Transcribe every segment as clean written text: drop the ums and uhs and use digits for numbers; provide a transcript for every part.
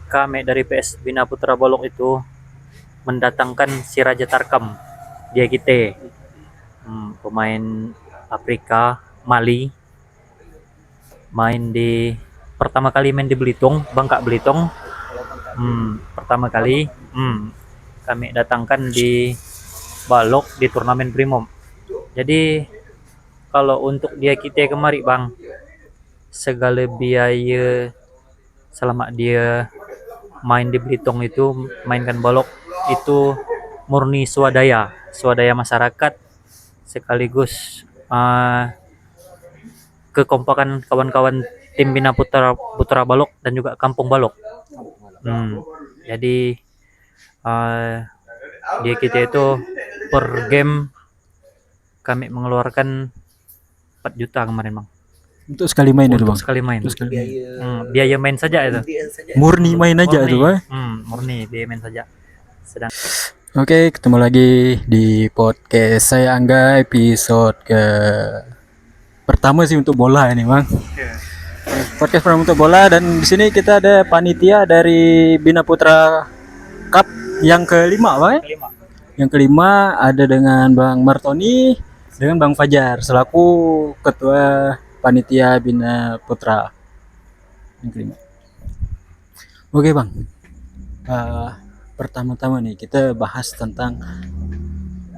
kami dari PS Bina Putra Bolok itu mendatangkan si Raja Tarkam, dia kita pemain Afrika, Mali, pertama kali main di Belitung, Bangka Belitung. Pertama kali kami datangkan di Balok di turnamen Primom. Jadi kalau untuk dia kita kemari bang, segala biaya selama dia main di Belitung itu, mainkan Balok itu murni swadaya masyarakat, sekaligus kekompakan kawan-kawan tim Bina Putra Balok dan juga Kampung Balok. Jadi dia kita itu per game kami mengeluarkan 4 juta kemarin bang. Untuk sekali main itu Untuk bang. sekali main. Untuk sekali main. Biaya main saja itu. Murni main aja itu bang. Murni biaya main saja. Oke, ketemu lagi di podcast saya Angga, episode ke pertama sih untuk bola ini bang. Podcast pertama untuk bola, dan di sini kita ada panitia dari Bina Putra Cup yang kelima bang. Yang kelima ada dengan Bang Martoni dengan Bang Fajar selaku ketua panitia Bina Putra yang kelima. Oke bang, pertama-tama nih kita bahas tentang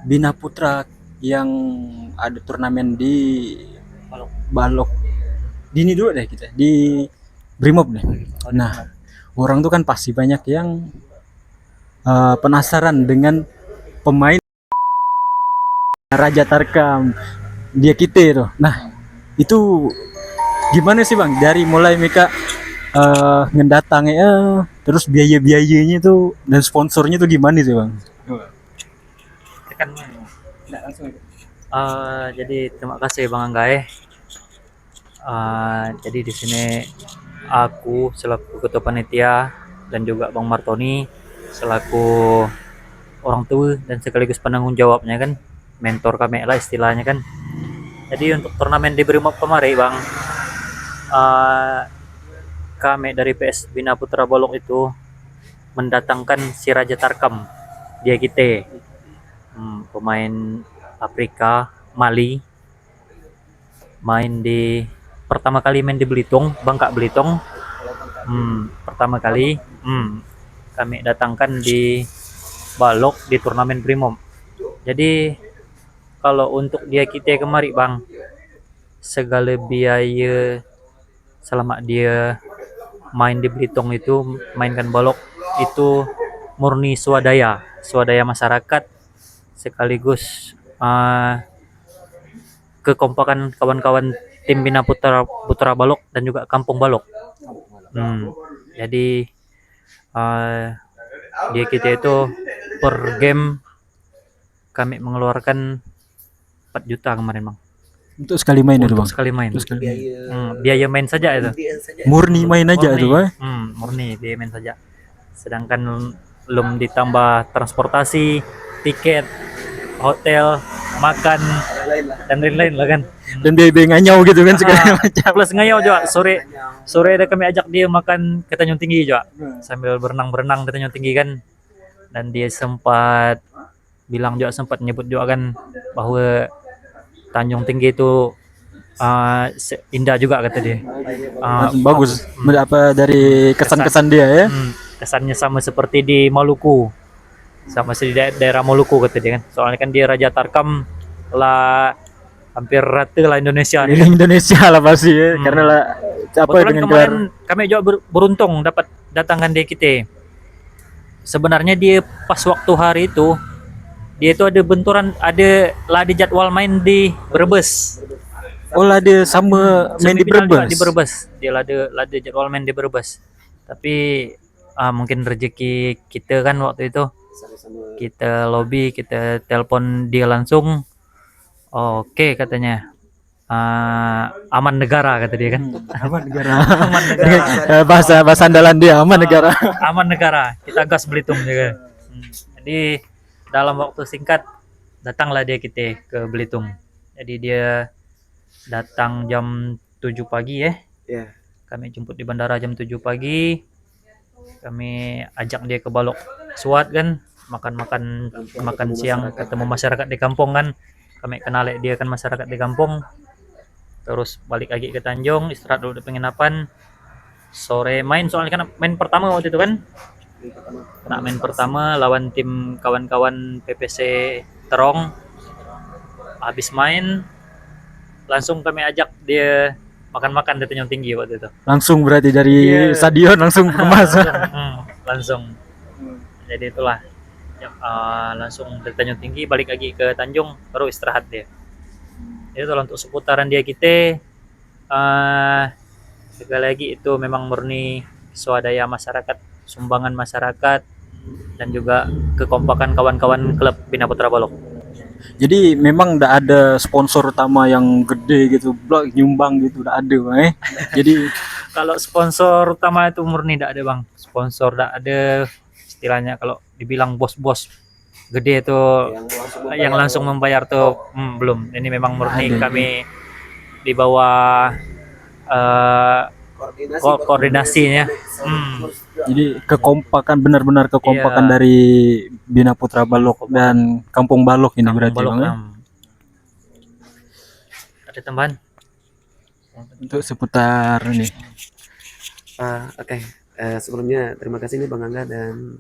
Bina Putra yang ada turnamen di Balok. Dini dulu deh kita di Brimob deh. Nah, orang tuh kan pasti banyak yang penasaran dengan pemain Raja Tarkam, dia kita itu. Nah, itu gimana sih bang? Dari mulai mereka ngedatangnya, terus biaya-biayanya tuh dan sponsornya tuh gimana sih bang? Jadi terima kasih Bang Angga. Jadi di sini aku selaku ketua panitia dan juga Bang Martoni selaku orang tua dan sekaligus penanggung jawabnya kan, mentor kami lah istilahnya kan. Jadi untuk turnamen di Brimob kemarin bang, kami dari PS Bina Putra Bolok itu mendatangkan si Raja Tarkam, dia kita pemain Afrika, Mali, pertama kali main di Belitung, Bangka Belitung. Pertama kali kami datangkan di Balok di turnamen Primom. Jadi kalau untuk dia kita kemari bang, segala biaya selama dia main di Belitung itu, mainkan Balok itu murni swadaya masyarakat, sekaligus kekompakan kawan-kawan tim Bina Putra Balok dan juga Kampung Balok. Jadi dia kita itu per game kami mengeluarkan 4 juta kemarin bang. Untuk sekali main itu bang. Untuk sekali main. Untuk sekali main. Biaya main saja itu. Murni main aja itu bang. Murni biaya main saja. Sedangkan belum ditambah transportasi, tiket, hotel, makan dan lain-lain lah kan. Dan biaya nganyau gitu kan segala macam. Plus ngayau juga sore ada kami ajak dia makan ke Tanjung Tinggi juga, sambil berenang di Tanjung Tinggi kan. Dan dia sempat nyebut juga kan bahwa Tanjung Tinggi itu indah juga kata dia. Bagus. Apa dari kesan-kesan dia ya? Kesannya sama seperti di Maluku, sama di daerah Maluku kata dia kan. Soalnya kan dia Raja Tarkam lah, hampir rata lah Indonesia. Indonesia lah pasti ya. Karena lah apa dengan kemarin kami juga beruntung dapat datangkan dia kita. Sebenarnya dia pas waktu hari itu dia itu ada benturan, ada jadwal main di Brebes. Oh lah dia sama main di Brebes. Di Brebes. Dia ada jadwal main di Brebes. Tapi mungkin rezeki kita kan waktu itu. Kita lobby, kita telepon dia langsung. Oke, katanya. Aman negara kata dia kan. Aman negara. Aman negara. bahasa andalan dia aman negara. Aman negara. Kita gas Belitung juga. Jadi dalam waktu singkat datanglah dia kita ke Belitung. Jadi dia datang jam 7 pagi ya. Kami jemput di bandara jam 7 pagi. Kami ajak dia ke Balok Suat kan, makan-makan makan siang, ketemu masyarakat di kampung kan. Kami kenal dia kan masyarakat di kampung. Terus balik lagi ke Tanjung, istirahat dulu di penginapan. Sore main, soalnya kan main pertama waktu itu kan. Nah, main pertama lawan tim kawan-kawan PPC Terong. Habis main langsung kami ajak dia makan-makan di Tanjung Tinggi waktu itu. Langsung berarti dari Iya. stadion langsung kemas. Langsung. Jadi itulah langsung dari Tanjung Tinggi balik lagi ke Tanjung, baru istirahat dia. Jadi kalau untuk seputaran dia kita sekali lagi itu memang murni swadaya masyarakat, sumbangan masyarakat, dan juga kekompakan kawan-kawan klub Bina Putra Balok. Jadi memang nggak ada sponsor utama yang gede gitu, blok nyumbang gitu, nggak ada bang. Jadi Kalau sponsor utama itu murni tidak ada bang, sponsor tidak ada, istilahnya kalau dibilang bos-bos gede itu yang langsung membayar tuh belum. Ini memang murni Ada. kami di bawah koordinasinya. jadi kekompakan, benar-benar kekompakan Iya. dari Bina Putra Balok dan Kampung Balok ini Kampung berarti Balok, bang. Ada tambahan? Untuk seputar ini. Oke. Sebelumnya terima kasih nih Bang Angga dan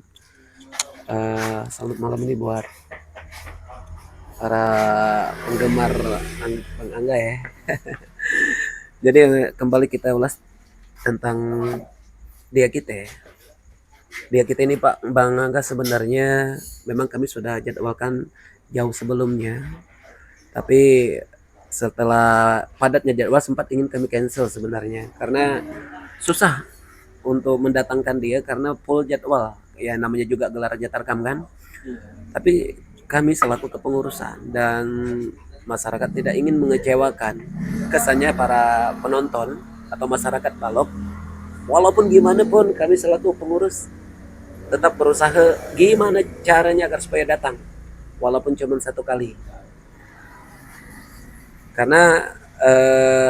selamat malam ini buat para penggemar Bang Angga ya. Jadi kembali kita ulas tentang dia kita. Dia kita ini Pak Bang Angga sebenarnya memang kami sudah jadwalkan jauh sebelumnya. Tapi setelah padatnya jadwal sempat ingin kami cancel sebenarnya karena susah untuk mendatangkan dia karena full jadwal. Ya namanya juga gelaran Jatarkam kan. Tapi kami selaku kepengurusan dan masyarakat tidak ingin mengecewakan kesannya para penonton atau masyarakat Balok. Walaupun gimana pun kami selaku pengurus tetap berusaha gimana caranya agar supaya datang walaupun cuma satu kali. Karena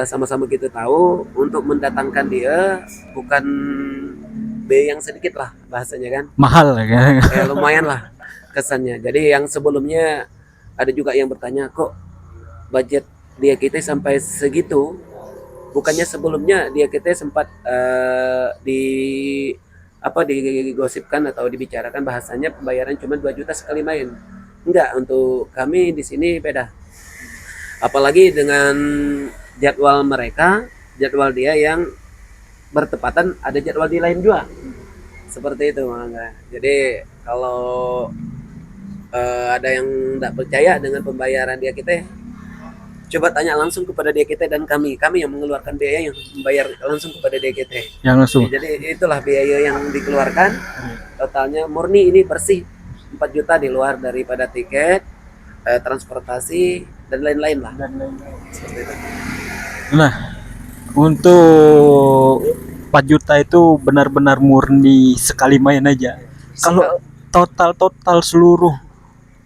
sama-sama kita tahu untuk mendatangkan dia bukan biaya yang sedikit lah bahasanya kan. Mahal ya. Lumayan lah kesannya. Jadi yang sebelumnya ada juga yang bertanya kok budget dia kita sampai segitu. Bukannya sebelumnya dia kita sempat digosipkan atau dibicarakan bahasanya pembayaran cuma 2 juta sekali main. Enggak, untuk kami di sini beda. Apalagi dengan jadwal mereka, jadwal dia yang bertepatan ada jadwal di lain juga. Seperti itu Mangga. Jadi kalau ada yang tidak percaya dengan pembayaran dia kita, coba tanya langsung kepada dia kita dan kami yang mengeluarkan biaya yang membayar langsung kepada dia kita. Yang langsung. Jadi itulah biaya yang dikeluarkan. Totalnya murni ini bersih 4 juta di luar daripada tiket, transportasi dan lain-lain lah. Seperti itu. Nah, untuk 4 juta itu benar-benar murni sekali main aja. Kalau total seluruh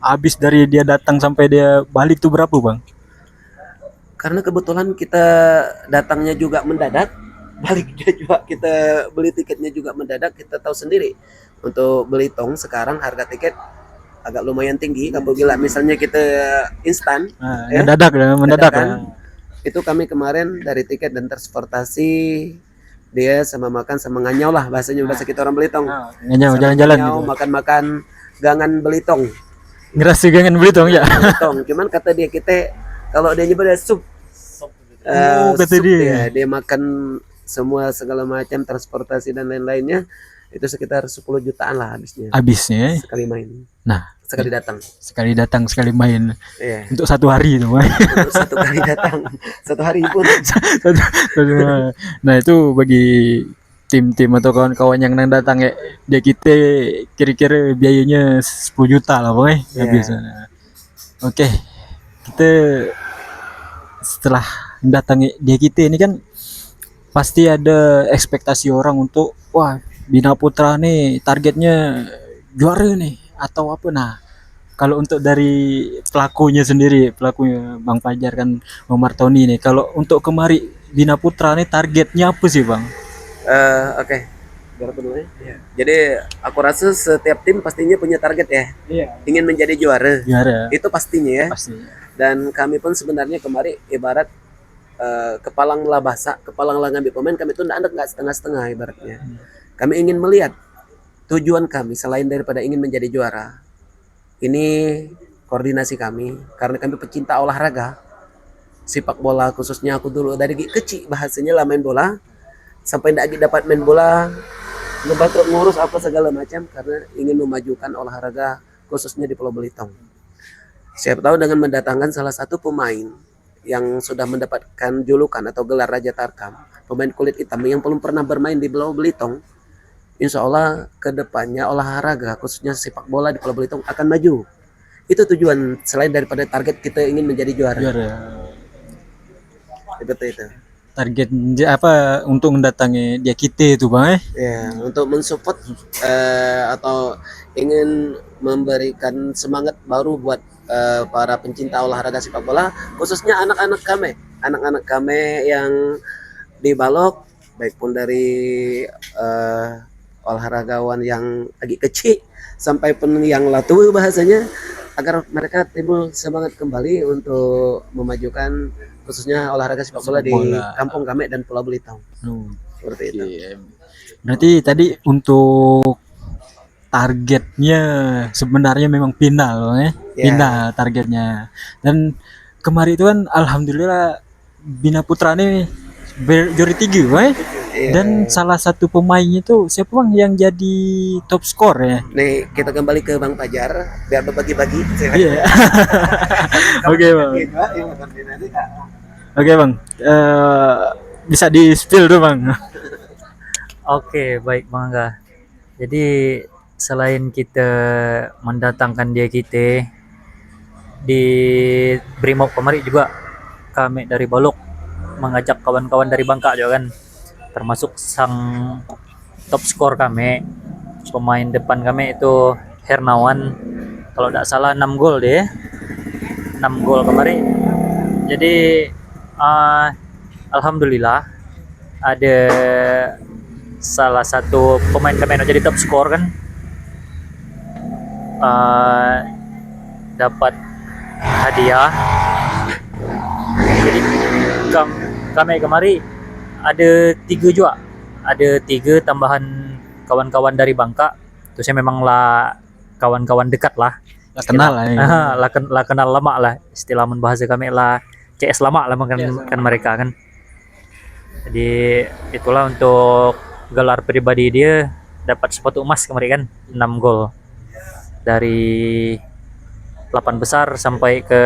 habis dari dia datang sampai dia balik tuh berapa bang? Karena kebetulan kita datangnya juga mendadak, baliknya juga kita beli tiketnya juga mendadak. Kita tahu sendiri untuk beli tong sekarang harga tiket agak lumayan tinggi. Apabila misalnya kita instan, ya, mendadak dadakan, ya. itu kami kemarin dari tiket dan transportasi dia sama makan sama nganyau lah bahasanya, bahasa kita orang Belitung. Nganyau Sama jalan-jalan nganyau, gitu. makan-makan gangan Belitung. Ngerasa gangan beli tong ya. Belitung. Cuman kata dia kita kalau dia nyoba sup. Kata Sup dia. dia makan semua segala macam transportasi dan lain-lainnya itu sekitar 10 jutaan lah habisnya Habisnya. sekali main. Nah, Sekali datang. sekali datang sekali main Iya. untuk 1 hari itu bang. Untuk satu kali datang, 1 hari pun. Nah itu bagi tim-tim atau kawan-kawan yang nang datang ya, dia kita kira-kira biayanya 10 juta lah bang. Iya. Habis. Oke, kita setelah mendatangi dia kita ini kan pasti ada ekspektasi orang untuk wah Bina Putra nih targetnya juara nih atau apa. Nah kalau untuk dari pelakunya sendiri, pelakunya Bang Fajar kan Bang Martoni nih, kalau untuk kemari Bina Putra nih targetnya apa sih bang? Oke. Biar aku dulu ya. Jadi aku rasa setiap tim pastinya punya target ya, Iya. ingin menjadi juara. Juara Itu pastinya ya. pasti. Dan kami pun sebenarnya kemarin ibarat kepalang lah basah, kepalang lah ngambil pemain, kami itu nggak setengah-setengah ibaratnya. Kami ingin melihat tujuan kami selain daripada ingin menjadi juara. Ini koordinasi kami karena kami pecinta olahraga. Sepak bola khususnya aku dulu dari kecil bahasanya lah main bola sampai ndak dapat main bola ngebantu ngurus apa segala macam karena ingin memajukan olahraga khususnya di Pulau Belitung. Siapa tahu dengan mendatangkan salah satu pemain yang sudah mendapatkan julukan atau gelar Raja Tarkam, pemain kulit hitam yang belum pernah bermain di Pulau Belitung, insya Allah kedepannya olahraga khususnya sepak bola di Pulau Belitung akan maju. Itu tujuan selain daripada target kita ingin menjadi juara. Juara. Betul itu. Target apa untuk mendatangi dia kita itu bang Ya, untuk mensupport atau ingin memberikan semangat baru buat para pencinta olahraga sepak bola, khususnya anak-anak kami yang di Balok, baik pun dari olahragawan yang agak kecil sampai pun yang latu bahasanya, agar mereka timbul semangat kembali untuk memajukan khususnya olahraga sepak bola di kampung kami dan Pulau Belitung. Seperti itu. Berarti tadi untuk targetnya sebenarnya memang final ya. Final targetnya. Dan kemarin itu kan alhamdulillah Bina Putra nih juara 3 bang. Dan salah satu pemainnya itu siapa bang yang jadi top skor ya? Nih kita kembali ke Bang Fajar biar berbagi-bagi. Iya. Oke bang. Oke bang. Bisa di spill tuh bang. Oke, baik Bang Angga. Jadi selain kita mendatangkan dia kita di Brimob kemarin juga kami dari Balok mengajak kawan-kawan dari Bangka juga kan, termasuk sang top skor kami, pemain depan kami itu Hernawan, kalau tidak salah 6 gol deh, 6 gol kemarin. Jadi alhamdulillah ada salah satu pemain kami yang jadi top skor kan, dapat hadiah. Jadi kami kemarin ada 3 juga, ada 3 tambahan kawan-kawan dari Bangka. Itu saya memang lah kawan-kawan dekat lah, Kenal lah ya. lah kenal lama lah, istilah bahasa kami lah CS lama lah kan mereka kan. Jadi itulah untuk gelar pribadi dia, dapat sepatu emas kemarin kan, 6 gol dari 8 besar sampai ke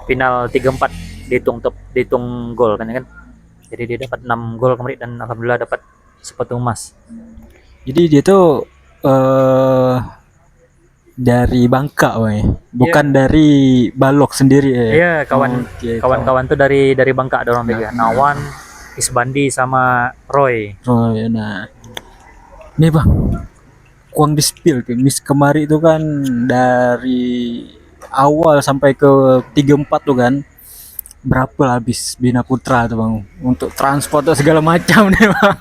final 3-4 dihitung gol kan ya kan. Jadi dia dapat 6 gol kemarin dan alhamdulillah dapat sepatu emas. Jadi dia tuh dari Bangka, bukan dari Balok sendiri ya. Iya, kawan-kawan tuh dari Bangka ada orang tiga, Nawan, Isbandi sama Roy. Oh ya, nah. Nih bang, kurang di spill Miss kemarin itu kan dari awal sampai ke 3-4 tuh kan, berapa lah habis Bina Putra tuh bang untuk transport atau segala macam nih bang.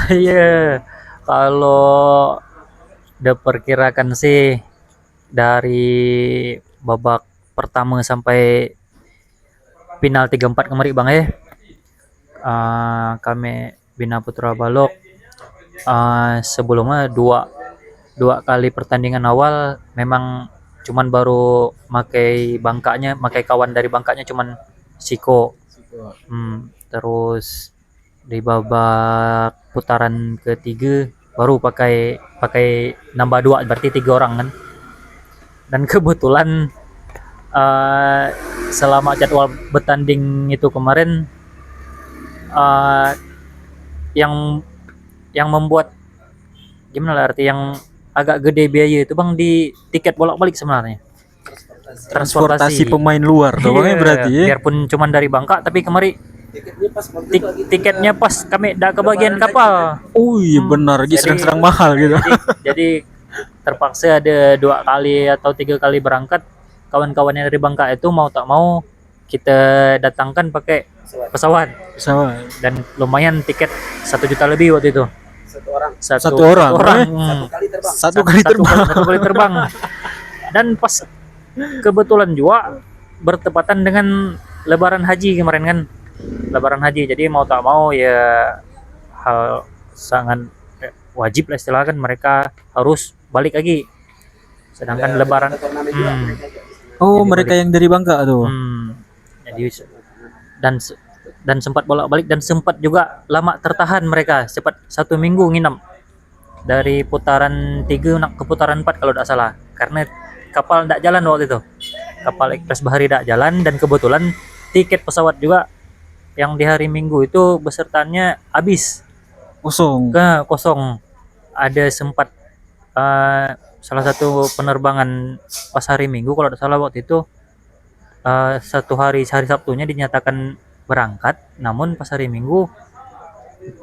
Iya, kalau diperkirakan sih dari babak pertama sampai final 3-4 kemarin bang kami Bina Putra Balok sebelumnya dua kali pertandingan awal memang cuman baru makai kawan dari Bangkanya cuman Siko. Terus di babak putaran ketiga baru pakai nambah 2, berarti 3 orang kan. Dan kebetulan selama jadwal bertanding itu kemarin yang membuat gimana lah arti yang agak gede biaya itu bang di tiket bolak-balik sebenarnya. Transportasi pemain luar tuh bang berarti ya. Biarpun cuman dari Bangka tapi kemarin tiketnya pas kami dah kebagian kapal. Oh iya benar, lagi serang mahal gitu. Jadi terpaksa ada 2 kali atau 3 kali berangkat. Kawan-kawan yang dari Bangka itu mau tak mau kita datangkan pakai pesawat dan lumayan tiket 1 juta lebih waktu itu. Satu orang Satu orang, Hmm. kali terbang. satu kali terbang. Satu kali terbang. Dan pas kebetulan juga bertepatan dengan Lebaran Haji kemarin kan. Lebaran Haji. Jadi mau tak mau ya hal sangat wajib lah istilah kan, mereka harus balik lagi. Sedangkan Lebaran Turnamen juga Hmm. mereka juga di sana. Oh, Jadi mereka yang dari Bangka tuh. jadi dan sempat bolak-balik dan sempat juga lama tertahan mereka, sempat 1 minggu nginap dari putaran 3 nak ke putaran 4 kalau tidak salah, karena kapal tidak jalan waktu itu, kapal ekspres bahari tidak jalan, dan kebetulan tiket pesawat juga yang di hari Minggu itu besertanya habis, Kosong. kosong. Ada sempat salah satu penerbangan pas hari Minggu kalau tidak salah waktu itu, hari Sabtunya dinyatakan berangkat, namun pas hari Minggu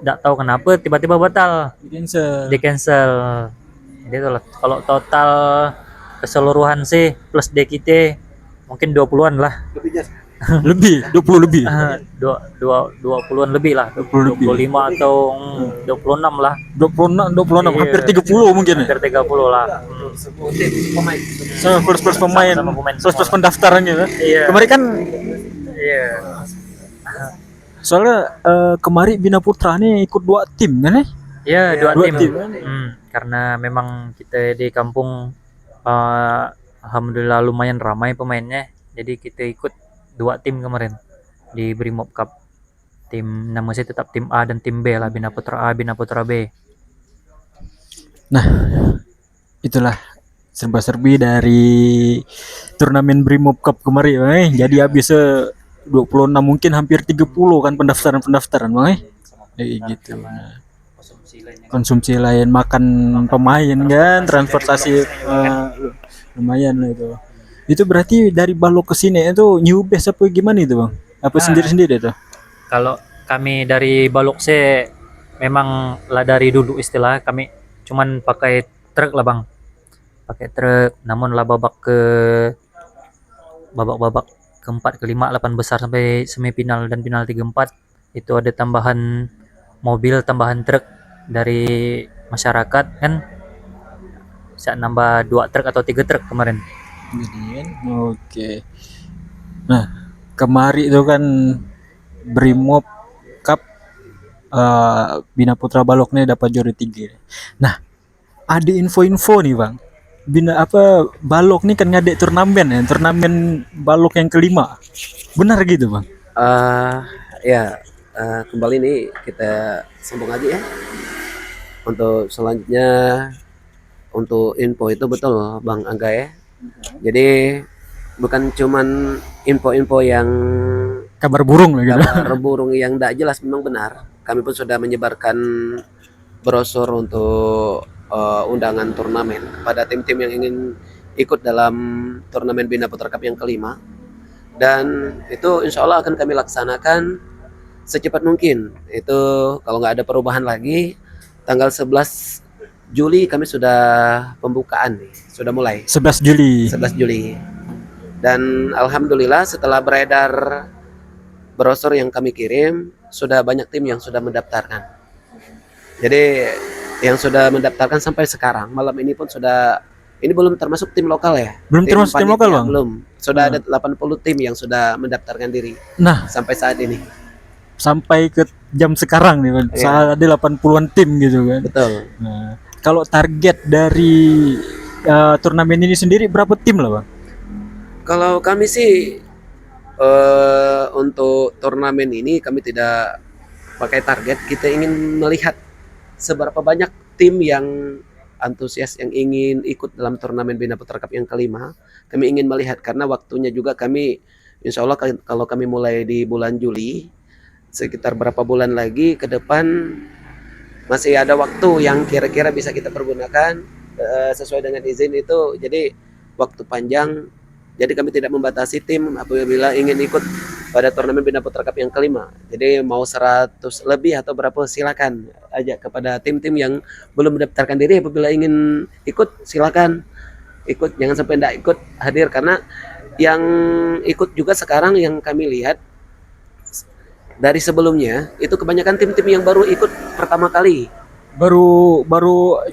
tidak tahu kenapa tiba-tiba batal, di cancel. Jadi itulah, kalau total keseluruhan sih plus DKT mungkin 20-an lah. Lebih jas. Lebih, 20 lebih. 20-an lebih lah, 20 lebih. 25 atau 26 lah, 26, Iya. hampir 30 mungkin ya. hampir 30 lah. Semua tim pemain. Sama plus pemain, Sama pemain plus semua. pendaftarannya kan. Iya. Kemarin kan Iya. soalnya kemarin Bina Putra nih ikut 2 tim kan ya? Ya, dua Dua tim. tim. Karena memang kita di kampung alhamdulillah lumayan ramai pemainnya. Jadi kita ikut 2 tim kemarin di Brimob Cup. Tim nama saya tetap tim A dan tim B lah, Bina Putra A, Bina Putra B. Itulah serba-serbi dari turnamen Brimob Cup kemarin, jadi habis 26 mungkin hampir 30 kan pendaftaran Bang. Gitu. Konsumsi lain makan pemain kan, transportasi lumayan lah itu. Itu berarti dari Balok ke sini itu new base apa gimana itu Bang? Apa sendiri-sendiri itu? Kalau kami dari Balok C memang lah dari dulu istilah kami cuman pakai truk lah Bang. Pakai truk, namun lah babak keempat, kelima, 8 besar sampai semifinal dan final 3-4 itu ada tambahan mobil, tambahan truk dari masyarakat kan, bisa nambah 2 truk atau 3 truk kemarin. Oke. Nah, kemarin itu kan Brimob Cup Bina Putra Balok nih dapat juara 3. Nah, ada info-info nih Bang. Balok nih kan ngadek turnamen Balok yang kelima. Benar gitu Bang? Kembali nih kita sambung aja ya. Untuk selanjutnya, untuk info itu betul Bang Angga ya. Jadi bukan cuman info-info yang Kabar burung lah gitu. kabar burung yang tidak jelas, memang benar. Kami pun sudah menyebarkan brosur untuk undangan turnamen kepada tim-tim yang ingin ikut dalam turnamen Bina Putra Cup yang kelima. Dan itu insya Allah akan kami laksanakan secepat mungkin. Itu kalau nggak ada perubahan lagi, tanggal 11 Juli kami sudah pembukaan nih, sudah mulai 11 Juli. 11 Juli. Dan alhamdulillah setelah beredar brosur yang kami kirim, sudah banyak tim yang sudah mendaftarkan. Jadi yang sudah mendaftarkan sampai sekarang, malam ini pun sudah, ini belum termasuk tim lokal ya. Belum termasuk tim lokal, panitia, Bang? belum. Sudah ada 80 tim yang sudah mendaftarkan diri Nah, sampai saat ini. sampai ke jam sekarang nih Bang. Iya. Saat ada 80-an tim gitu kan. Betul. Nah, kalau target dari turnamen ini sendiri berapa tim lah Bang? Kalau kami sih untuk turnamen ini kami tidak pakai target. Kita ingin melihat seberapa banyak tim yang antusias yang ingin ikut dalam turnamen Bina Putra Cup yang kelima. Kami ingin melihat karena waktunya juga kami, insya Allah kalau kami mulai di bulan Juli, sekitar berapa bulan lagi ke depan masih ada waktu yang kira-kira bisa kita pergunakan sesuai dengan izin itu. Jadi waktu panjang. Jadi kami tidak membatasi tim apabila ingin ikut pada turnamen Bina Putra Cup yang kelima. Jadi mau 100 lebih atau berapa silakan aja kepada tim-tim yang belum mendaftarkan diri. Apabila ingin ikut silakan ikut, jangan sampai tidak ikut hadir karena yang ikut juga sekarang yang kami lihat dari sebelumnya itu kebanyakan tim-tim yang baru ikut pertama kali. Baru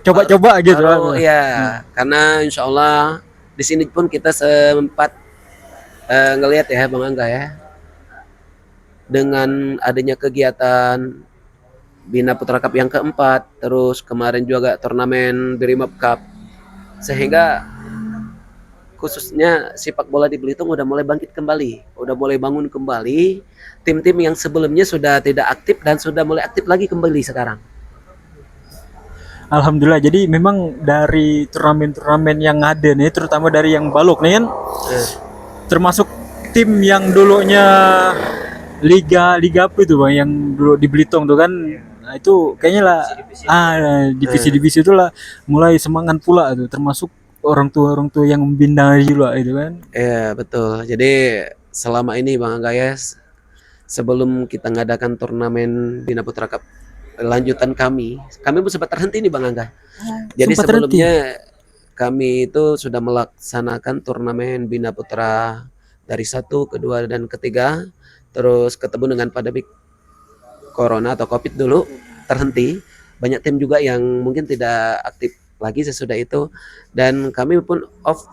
coba-coba gitu. Baru ya, karena insya Allah di sini pun kita sempat ngelihat ya Bang Angga ya, dengan adanya kegiatan Bina Putra Cup yang keempat, terus kemarin juga turnamen Brimob Cup, sehingga khususnya sepak bola di Belitung udah mulai bangkit kembali, udah mulai bangun kembali. Tim-tim yang sebelumnya sudah tidak aktif dan sudah mulai aktif lagi kembali sekarang. Alhamdulillah. Jadi memang dari turnamen-turnamen yang ada nih, terutama dari yang Balok nih kan, termasuk tim yang dulunya liga apa itu Bang, yang dulu di Belitung tuh kan. Nah, itu kayaknya lah divisi-divisi itu lah mulai semangat pula tuh, termasuk orang tua yang membina juga itu kan. Ya betul. Jadi selama ini Bang Angga ya, sebelum kita ngadakan turnamen Bina Putra Cup lanjutan kami pun sempat terhenti nih Bang Angga. Jadi Sempat sebelumnya kami itu sudah melaksanakan turnamen Bina Putra dari 1, kedua dan ketiga, terus ketemu dengan pandemi Corona atau Covid dulu terhenti. Banyak tim juga yang mungkin tidak aktif lagi sesudah itu, dan kami pun off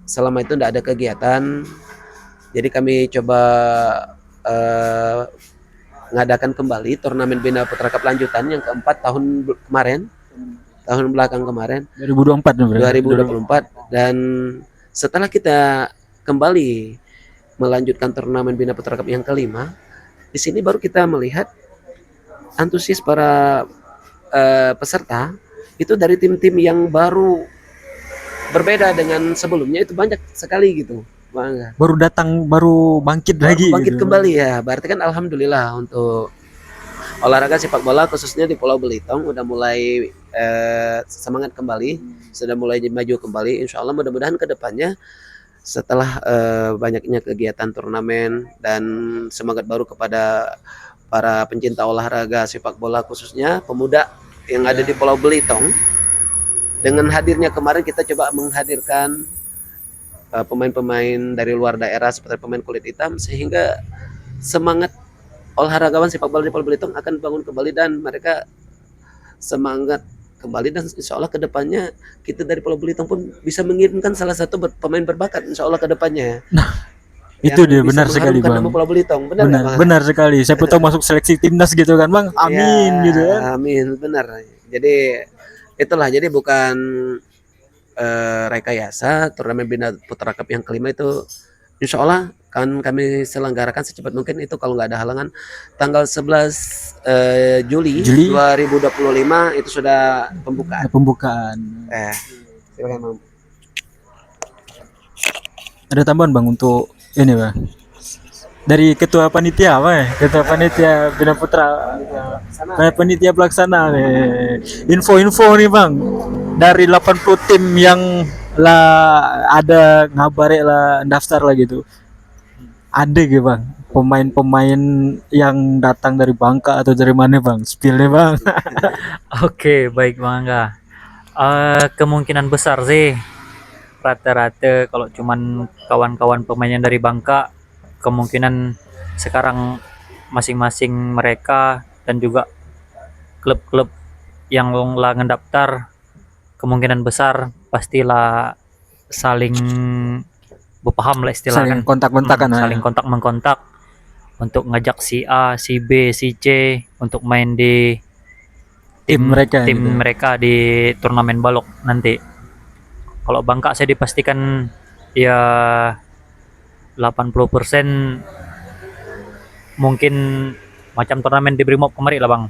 selama itu tidak ada kegiatan. Jadi kami coba ngadakan kembali turnamen Bina Putra Cup lanjutan yang keempat tahun belakang kemarin 2024, dan setelah kita kembali melanjutkan turnamen Bina Putra Cup yang kelima, di sini baru kita melihat antusias para peserta itu dari tim-tim yang baru berbeda dengan sebelumnya, itu banyak sekali gitu. Baru datang, baru bangkit lagi Bangkit gitu. kembali ya. Berarti kan alhamdulillah untuk olahraga sepak bola khususnya di Pulau Belitung udah mulai semangat kembali, sudah mulai maju kembali. Insya Allah mudah-mudahan kedepannya setelah banyaknya kegiatan turnamen dan semangat baru kepada para pencinta olahraga sepak bola khususnya pemuda yang ada di Pulau Belitung, dengan hadirnya kemarin kita coba menghadirkan pemain-pemain dari luar daerah seperti pemain kulit hitam, sehingga semangat olahragawan sepak bola di Pulau Belitung akan bangun kembali dan mereka semangat kembali, dan insya Allah kedepannya kita dari Pulau Belitung pun bisa mengirimkan salah satu pemain berbakat insya Allah kedepannya. Nah, itu dia benar sekali Bang. Nama Pulau Belitung benar sekali. Siapa tahu masuk seleksi timnas gitu kan Bang. Amin ya, gitu kan. Amin, benar. Jadi itulah, jadi bukan rekayasa. Turnamen Bina Putra Cup yang kelima itu insya Allah kan kami selenggarakan secepat mungkin, itu kalau nggak ada halangan tanggal 11 Juli 2025 itu sudah Pembukaan. Silakan Bang. Ada tambahan Bang untuk ini Bang, dari ketua panitia apa ya? Ketua panitia Bina Putra, panitia pelaksana nih. Info-info nih Bang, dari 80 tim yang lah ada ngabare lah daftar lah gitu. Ada gitu Bang, pemain-pemain yang datang dari Bangka atau dari mana Bang? Spill-nya Bang. Oke, baik Bang Angga. Kemungkinan besar sih rata-rata kalau cuman kawan-kawan pemain yang dari Bangka, kemungkinan sekarang masing-masing mereka dan juga klub-klub yang lah ngedaftar kemungkinan besar pastilah saling berpaham lah istilahnya, Saling kontak-kontakan. saling kontak mengkontak untuk ngajak si A, si B, si C untuk main di tim mereka tim gitu. mereka di turnamen balok nanti. Kalau Bangka saya dipastikan ya 80% mungkin macam turnamen di Brimob kemarin lah Bang.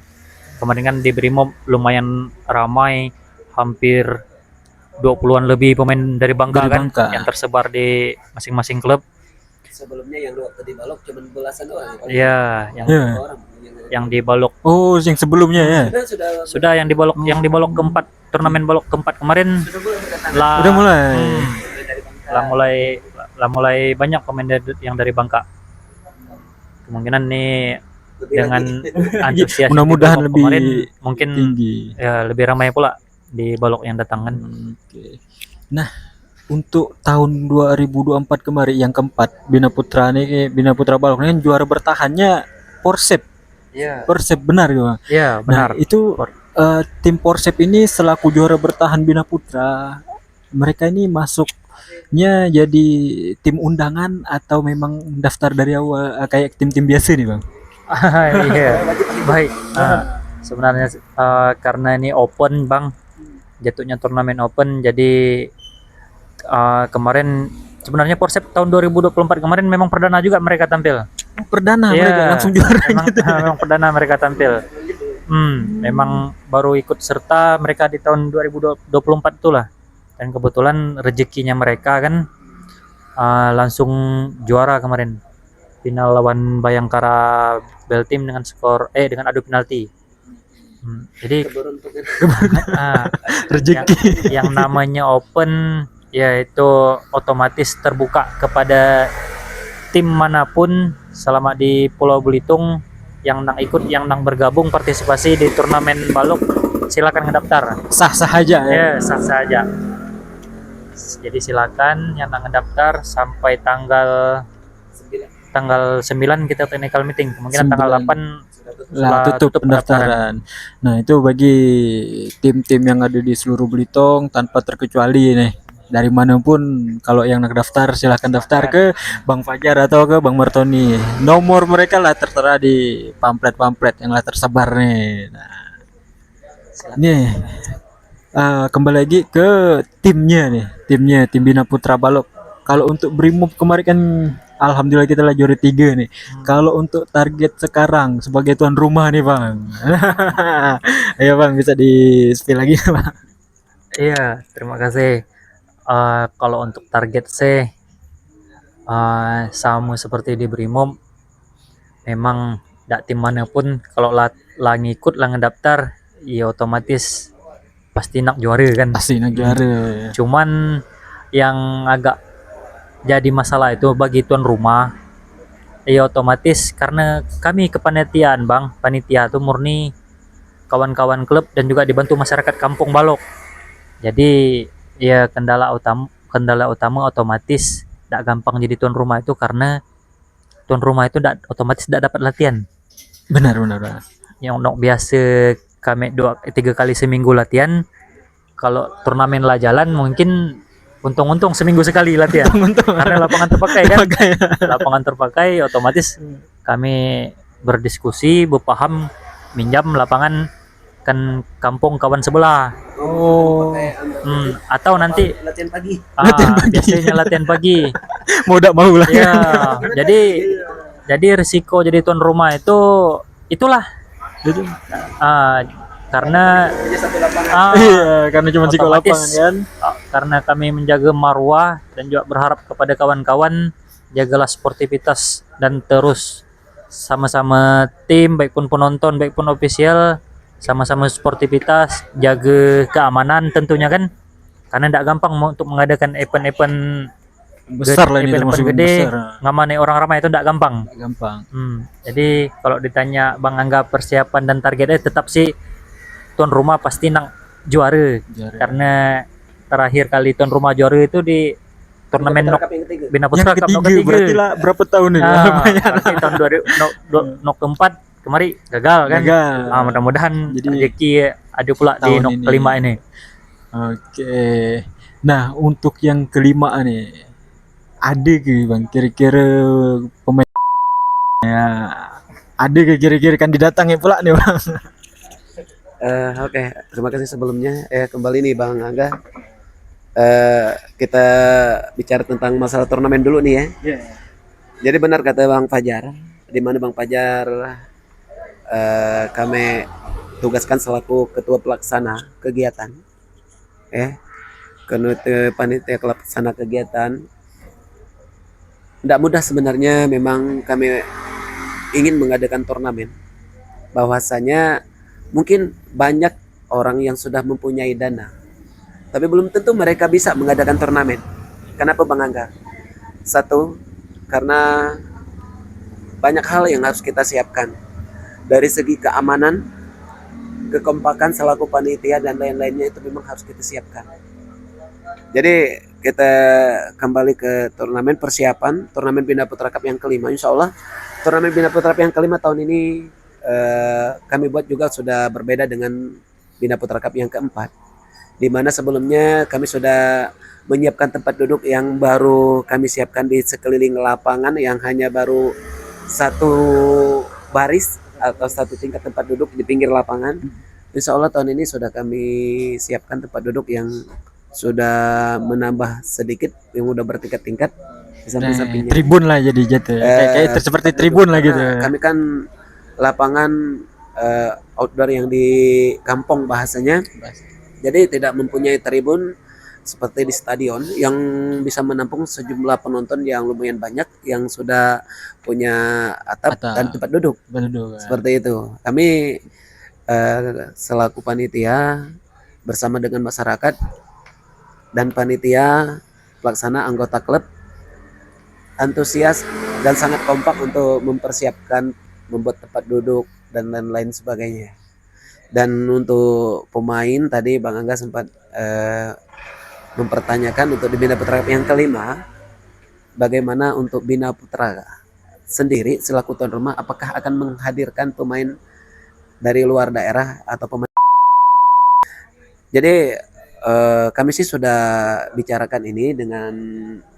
Kemarin kan di Brimob lumayan ramai, hampir 20-an lebih pemain dari Bangka kan yang tersebar di masing-masing klub. Sebelumnya yang waktu di Balok cuma belasan orang. Iya, yang di Balok. Oh, yang sebelumnya ya. Sudah yang di Balok, keempat, turnamen Balok keempat kemarin lah. Udah mulai. Mulai banyak pemain yang dari Bangka. Kemungkinan nih dengan antusias mudah-mudahan lebih kemarin, mungkin tinggi. ya lebih ramai pula di Balok yang datang kan. Oke. Nah, untuk tahun 2024 kemarin yang keempat Bina Putra nih, Bina Putra Balok ini kan juara bertahannya Persib. Iya. Persib benar ya, Bang? Iya, benar. Nah, itu tim Persib ini selaku juara bertahan Bina Putra, mereka ini masuknya jadi tim undangan atau memang daftar dari awal kayak tim-tim biasa nih, Bang? Iya. Baik. Sebenarnya karena ini open, Bang. Jatuhnya turnamen open, jadi kemarin sebenarnya Persib tahun 2024 kemarin memang perdana juga mereka tampil. Perdana Iya, mereka langsung juara memang, gitu. memang perdana mereka tampil. Memang baru ikut serta mereka di tahun 2024 itulah. Dan kebetulan rezekinya mereka kan langsung juara kemarin. Final lawan Bayangkara Beltim dengan dengan adu penalti. Jadi Rezeki. yang namanya open yaitu otomatis terbuka kepada tim manapun selama di Pulau Belitung yang nang bergabung partisipasi di turnamen balok, silakan ngedaftar. Sah-sah aja ya. Ya, sah saja. Jadi silakan yang nang ngedaftar sampai tanggal 9 kita technical meeting. Kemungkinan tanggal 8 lah tutup pendaftaran. Nah, itu bagi tim-tim yang ada di seluruh Belitung tanpa terkecuali nih. Dari manapun kalau yang nak daftar silahkan daftar ke Bang Fajar atau ke Bang Martoni. Nomor mereka lah tertera di pamflet-pamflet yang lah tersebar nih. Nah, nih kembali lagi ke timnya nih, tim Bina Putra Balok. Kalau untuk Brimob kemarin kan alhamdulillah kita lah juara 3 nih. Kalau untuk target sekarang sebagai tuan rumah nih, Bang. Ayo Bang, bisa di-spill lagi, Bang. Iya, terima kasih. Kalau untuk target saya sama seperti di Brimob, memang tidak tim manapun kalau lah ngikut lah ngedaftar, ya otomatis pasti nak juara kan. Pasti nak juara. Cuman yang agak jadi masalah itu bagi tuan rumah, ya otomatis karena kami kepanitiaan, Bang, panitia itu murni kawan-kawan klub dan juga dibantu masyarakat Kampung Balok. Jadi ya kendala utama otomatis tidak gampang jadi tuan rumah itu karena tuan rumah itu otomatis tidak dapat latihan. Benar. Yang biasa kami 3 kali seminggu latihan, kalau turnamen lah jalan mungkin untung seminggu sekali latihan. Karena lapangan terpakai kan. Lapangan terpakai otomatis kami berdiskusi, berpaham minjam lapangan kan kampung kawan sebelah. Atau nanti latihan pagi. Biasanya latihan pagi. Mau tak mau lah. Ya, jadi risiko jadi tuan rumah itulah. Karena Iya, karena cuma sikap otomatis, lapangan kan. Karena kami menjaga marwah dan juga berharap kepada kawan-kawan jagalah sportivitas dan terus sama-sama tim, baik pun penonton, baik pun official, sama-sama sportivitas, jaga keamanan tentunya kan, karena tidak gampang untuk mengadakan event-event Besar lah ini, termasuk gede, besar. ngamani orang ramai itu tidak gampang. Gampang. Jadi kalau ditanya Bang Angga persiapan dan targetnya tetap sih tuan rumah pasti nang juara. Karena terakhir kali tuan rumah juara itu di turnamen Bina Putra Yang Cup ketiga, ketiga. berarti lah berapa tahun ini? Berarti tahun 2000 keempat kemarin gagal kan. Gagal. Mudah-mudahan Jadi, rezeki ada pula di tahun ini. kelima ini. Oke. Nah, untuk yang kelima nih, ada ke Bang kira-kira pemain ya, ada ke kira-kira kan didatangin pula nih, Bang? Oke, terima kasih sebelumnya. Kembali nih Bang Angga. Kita bicara tentang masalah turnamen dulu nih ya. Jadi benar kata Bang Fajar, di mana Bang Fajar kami tugaskan selaku ketua pelaksana kegiatan. Panitia pelaksana kegiatan. Tidak mudah sebenarnya, memang kami ingin mengadakan turnamen. Bahwasanya mungkin banyak orang yang sudah mempunyai dana, tapi belum tentu mereka bisa mengadakan turnamen. Kenapa Bang Angga? Satu, karena banyak hal yang harus kita siapkan. Dari segi keamanan, kekompakan selaku panitia dan lain-lainnya itu memang harus kita siapkan. Jadi kita kembali ke turnamen persiapan turnamen Bina Putra Cup yang kelima. Insya Allah turnamen Bina Putra Cup yang kelima tahun ini kami buat juga sudah berbeda dengan Bina Putra Cup yang keempat, di mana sebelumnya kami sudah menyiapkan tempat duduk yang baru kami siapkan di sekeliling lapangan yang hanya baru satu baris atau satu tingkat tempat duduk di pinggir lapangan. Insya Allah tahun ini sudah kami siapkan tempat duduk yang sudah menambah sedikit, yang udah bertingkat-tingkat di samping-sampingnya. Tribun lah jadi jatuh. Kayak seperti tribun lah gitu. Kami kan lapangan outdoor yang di kampung bahasanya. Jadi tidak mempunyai tribun seperti di stadion yang bisa menampung sejumlah penonton yang lumayan banyak yang sudah punya atap dan tempat duduk. Seperti itu. Kami selaku panitia bersama dengan masyarakat dan panitia pelaksana anggota klub antusias dan sangat kompak untuk mempersiapkan membuat tempat duduk dan lain-lain sebagainya. Dan untuk pemain tadi Bang Angga sempat mempertanyakan untuk di Bina Putra yang kelima, bagaimana untuk Bina Putra sendiri selaku tuan rumah, apakah akan menghadirkan pemain dari luar daerah atau pemain? Jadi kami sih sudah bicarakan ini dengan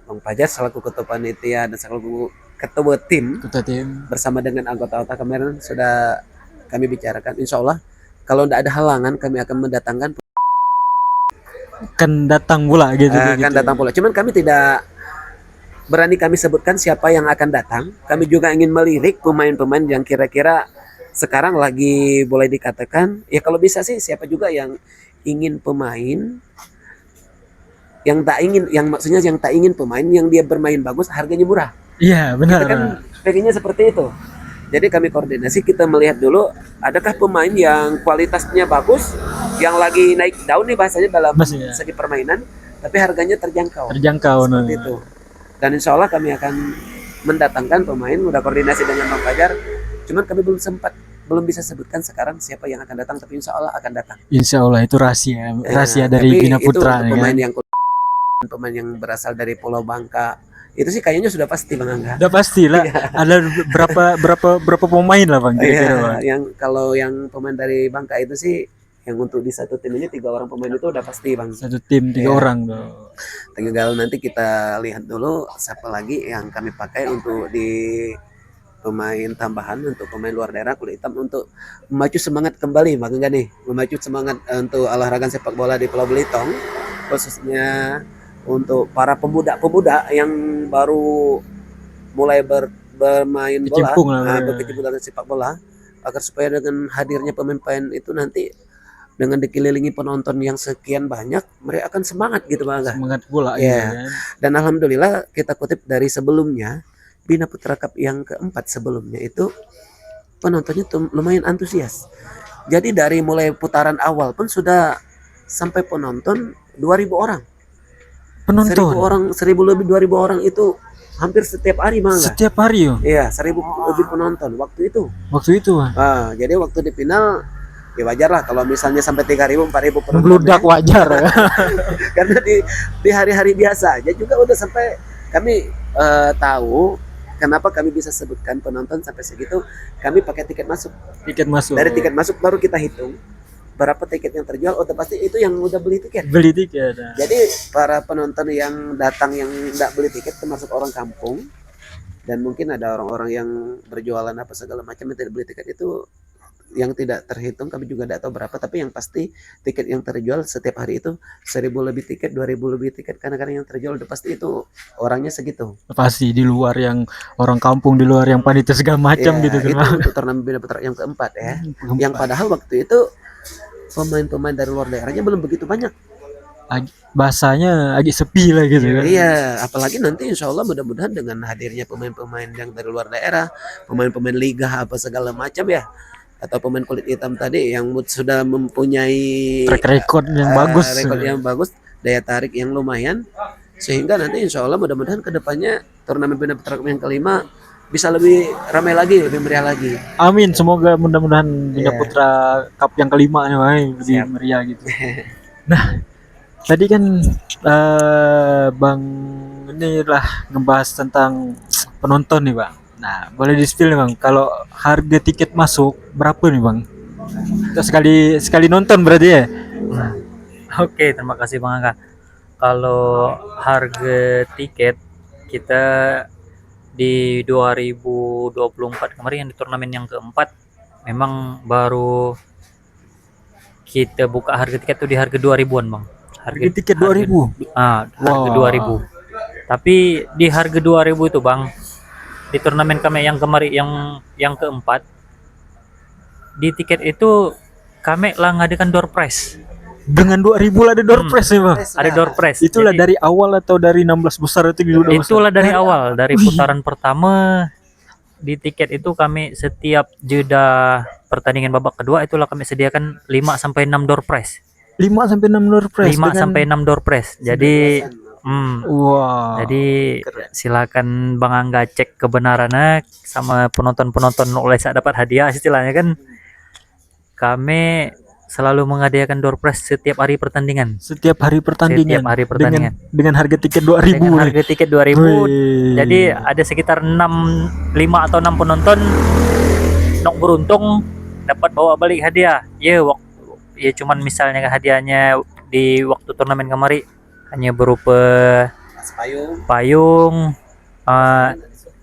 Bang Fajar selaku ketua panitia dan selaku ketua tim bersama dengan anggota-anggota kemarin sudah kami bicarakan. Insya Allah kalau tidak ada halangan kami akan mendatangkan datang pula gitu. Datang pula. Cuman kami tidak berani kami sebutkan siapa yang akan datang. Kami juga ingin melirik pemain-pemain yang kira-kira sekarang lagi boleh dikatakan ya kalau bisa sih siapa juga yang ingin pemain yang tak ingin pemain yang dia bermain bagus harganya murah. Iya benar. Kita kan pengennya seperti itu. Jadi kami koordinasi, kita melihat dulu adakah pemain yang kualitasnya bagus, yang lagi naik daun nih bahasanya dalam segi permainan, tapi harganya terjangkau. Seperti itu. Dan insya Allah kami akan mendatangkan pemain, udah koordinasi dengan Bang Fajar. Cuman kami belum bisa sebutkan sekarang siapa yang akan datang, tapi insya Allah akan datang. Insya Allah itu rahasia dari Bina Putra. Itu pemain yang berasal dari Pulau Bangka. Itu sih kayaknya sudah pasti Bang Angga. Udah pasti lah. Ada berapa pemain lah Bang kira-kira Bang? Yang kalau yang pemain dari Bangka itu sih yang untuk di satu tim ini 3 orang pemain itu udah pasti Bang. Satu tim 3 orang tuh. Tinggal nanti kita lihat dulu siapa lagi yang kami pakai untuk di pemain tambahan untuk pemain luar daerah kulit hitam untuk memacu semangat kembali Bang Angga nih. Memacu semangat untuk olahraga sepak bola di Pulau Belitung khususnya untuk para pemuda-pemuda yang baru mulai bermain bola, berkecimpung dalam sepak bola, agar supaya dengan hadirnya pemain-pemain itu nanti dengan dikelilingi penonton yang sekian banyak, mereka akan semangat gitu Bang. Semangat bola ya. Dan alhamdulillah kita kutip dari sebelumnya Bina Putra Cup yang keempat sebelumnya itu penontonnya tuh lumayan antusias. Jadi dari mulai putaran awal pun sudah sampai penonton 2.000 orang. 1.000 lebih 2.000 orang itu hampir setiap hari Bang. Setiap hari yo. Iya, 1.000 lebih penonton waktu itu. Jadi waktu di final ya wajar lah kalau misalnya sampai 3.000 4.000 penonton. Meludak wajar ya. Karena di hari-hari biasa aja juga udah sampai kami tahu kenapa kami bisa sebutkan penonton sampai segitu, kami pakai tiket masuk. Dari tiket masuk baru kita hitung berapa tiket yang terjual, udah pasti itu yang udah beli tiket. Jadi para penonton yang datang yang tidak beli tiket termasuk orang kampung dan mungkin ada orang-orang yang berjualan apa segala macam yang tidak beli tiket itu yang tidak terhitung, kami juga tidak tahu berapa, tapi yang pasti tiket yang terjual setiap hari itu 1.000 lebih tiket, 2.000 lebih tiket, kadang-kadang yang terjual udah pasti itu orangnya segitu. Pasti di luar yang orang kampung, di luar yang panitia segala macam gitu kan. Itu untuk turnamen Bina Putra yang keempat ya. Yang padahal waktu itu pemain-pemain dari luar daerahnya belum begitu banyak. Bahasanya agak sepi lah gitu kan. Iya, apalagi nanti insya Allah mudah-mudahan dengan hadirnya pemain-pemain yang dari luar daerah, pemain-pemain liga apa segala macam ya, atau pemain kulit hitam tadi yang sudah mempunyai track record yang bagus, daya tarik yang lumayan, sehingga nanti insya Allah mudah-mudahan kedepannya turnamen Bina Putra yang kelima bisa lebih ramai lagi, lebih meriah lagi. Amin, semoga mudah-mudahan Bina Putra Cup yang kelima nih lebih meriah gitu. Nah, tadi kan Bang ini lah ngebahas tentang penonton nih Bang. Nah, boleh di-spill nih Bang, kalau harga tiket masuk berapa nih Bang? Itu sekali nonton berarti ya? Oke, terima kasih Bang Angga. Kalau harga tiket kita di 2024 kemarin yang di turnamen yang keempat memang baru kita buka harga tiket tuh di harga 2000-an Bang. Harga tiket 2000. Harga Wah. 2000. Tapi di harga 2000 itu Bang, di turnamen kami yang kemarin yang keempat, di tiket itu kami lah ngadakan door prize. Dengan 2000 lah ada door prize nih Bang. Ada door prize. Itulah Jadi, dari awal atau dari 16 besar itu udah masuk? itulah dari awal, dari putaran pertama di tiket itu kami setiap jeda pertandingan babak kedua itulah kami sediakan 5 sampai 6 door prize. 5 sampai 6 door prize. 5 sampai 6 door prize. Jadi Wah. jadi silakan Bang Angga cek kebenarannya sama penonton-penonton oleh saat dapat hadiah istilahnya kan. Kami selalu mengadakan door prize setiap hari pertandingan. Setiap hari pertandingan. Setiap hari pertandingan. Dengan harga tiket 2000 Dengan nih. harga tiket 2000. Wih. Jadi ada sekitar 5 atau 6 penonton nok beruntung dapat bawa balik hadiah. Ya cuman misalnya hadiahnya di waktu turnamen kemarin hanya berupa payung,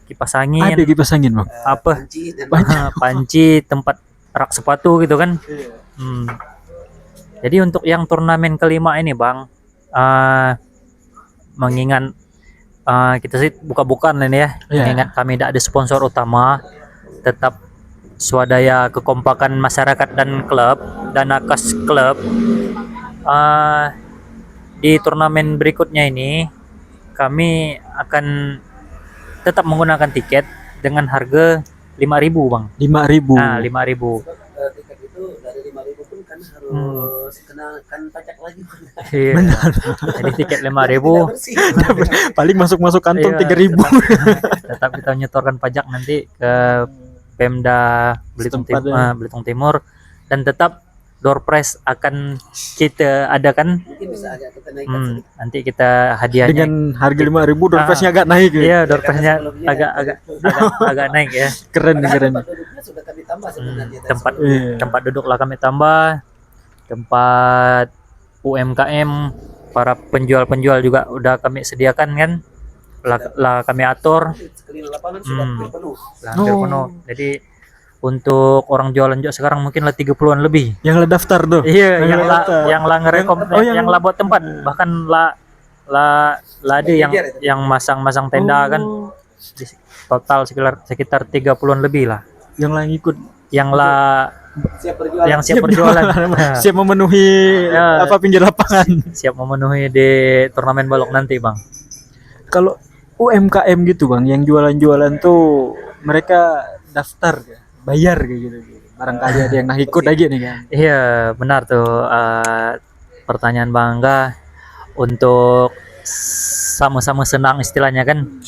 kipas Ada angin, kipas angin Bang. apa Panci dan panci, tempat rak sepatu gitu kan. Jadi untuk yang turnamen kelima ini Bang, mengingat kita sih buka-bukaan ini ya, Iya. mengingat kami tidak ada sponsor utama, tetap swadaya kekompakan masyarakat dan klub dan kas klub. Di turnamen berikutnya ini kami akan tetap menggunakan tiket dengan harga 5.000 Bang. 5.000. Nah, 5.000. tiket itu dari 5.000 pun kan harus kenakan pajak lagi. Iya. Jadi tiket 5.000 Paling masuk kantong Iya, 3.000. tetap kita nyetorkan pajak nanti ke Pemda Belitung Timur dan tetap door prize akan kita adakan. Mungkin bisa agak kita naikkan sedikit. Nanti kita hadiahnya Dengan harga 5.000 door prize-nya agak naik ya. iya door prize-nya agak naik ya. Keren. Tempat duduknya sudah kami tambah sebenarnya. Tempat duduk lah kami tambah, tempat UMKM, para penjual juga udah kami sediakan kan, lah kami atur Sekeliling lapangan sudah hampir penuh. lah hampir penuh. Jadi untuk orang jualan juga sekarang mungkin lah 30-an lebih. Yang lah daftar tuh. Iya, daftar. yang lah ngerekom, yang lah buat tempat, bahkan lah ada yang masang tenda kan. Total sekitar 30-an lebih lah. Yang lah ngikut, Yang lah Siap berjualan. yang siap berjualan. siap memenuhi Ya. pinggir lapangan. Siap memenuhi di turnamen balok nanti, Bang. Kalau UMKM gitu Bang, yang jualan-jualan tuh mereka daftar ya, bayar kayak gitu. Barangkali ada yang nah ikut lagi nih kan. Iya, benar tuh pertanyaan Bang Angga. Untuk sama-sama senang istilahnya kan.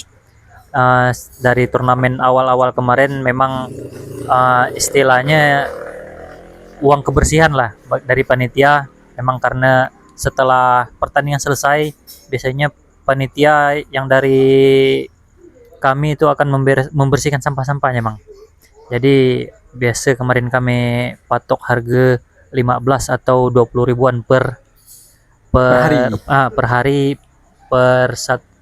Dari turnamen awal-awal kemarin memang istilahnya uang kebersihan lah dari panitia, memang karena setelah pertandingan selesai biasanya panitia yang dari kami itu akan membersihkan sampah-sampahnya Bang. Jadi biasa kemarin kami patok harga 15 atau 20 ribuan per hari per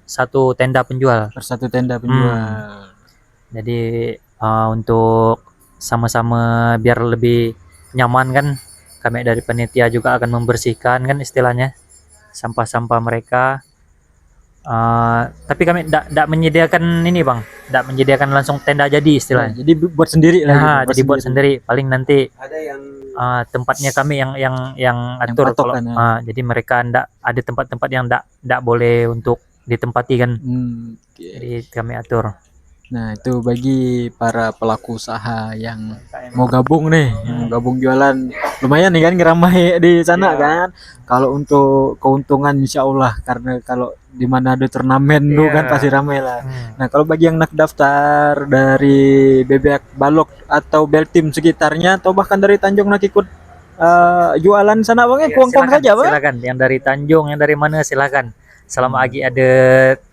satu tenda penjual. Per satu tenda penjual. Jadi untuk sama-sama biar lebih nyaman kan, kami dari panitia juga akan membersihkan kan istilahnya sampah-sampah mereka. Tapi kami tidak menyediakan ini Bang, tidak menyediakan langsung tenda jadi istilahnya. Jadi buat sendiri lah. Jadi buat sendiri. Paling nanti Ada yang tempatnya kami yang atur. patok Kalau, kan, ya. jadi mereka ndak ada tempat-tempat yang ndak boleh untuk ditempati kan. Jadi kami atur. Nah, itu bagi para pelaku usaha yang mau gabung nih, yang mau gabung jualan, lumayan nih kan ngeramai di sana kan. Kalau untuk keuntungan insya Allah, karena kalau di mana ada turnamen tuh kan pasti ramai lah. Nah, kalau bagi yang nak daftar dari Bebek Balok atau Beltim sekitarnya atau bahkan dari Tanjung nak ikut jualan sana bang, Ya, kuang-kuang silakan, saja bang. silakan. Yang dari Tanjung, yang dari mana silakan. Selama lagi ada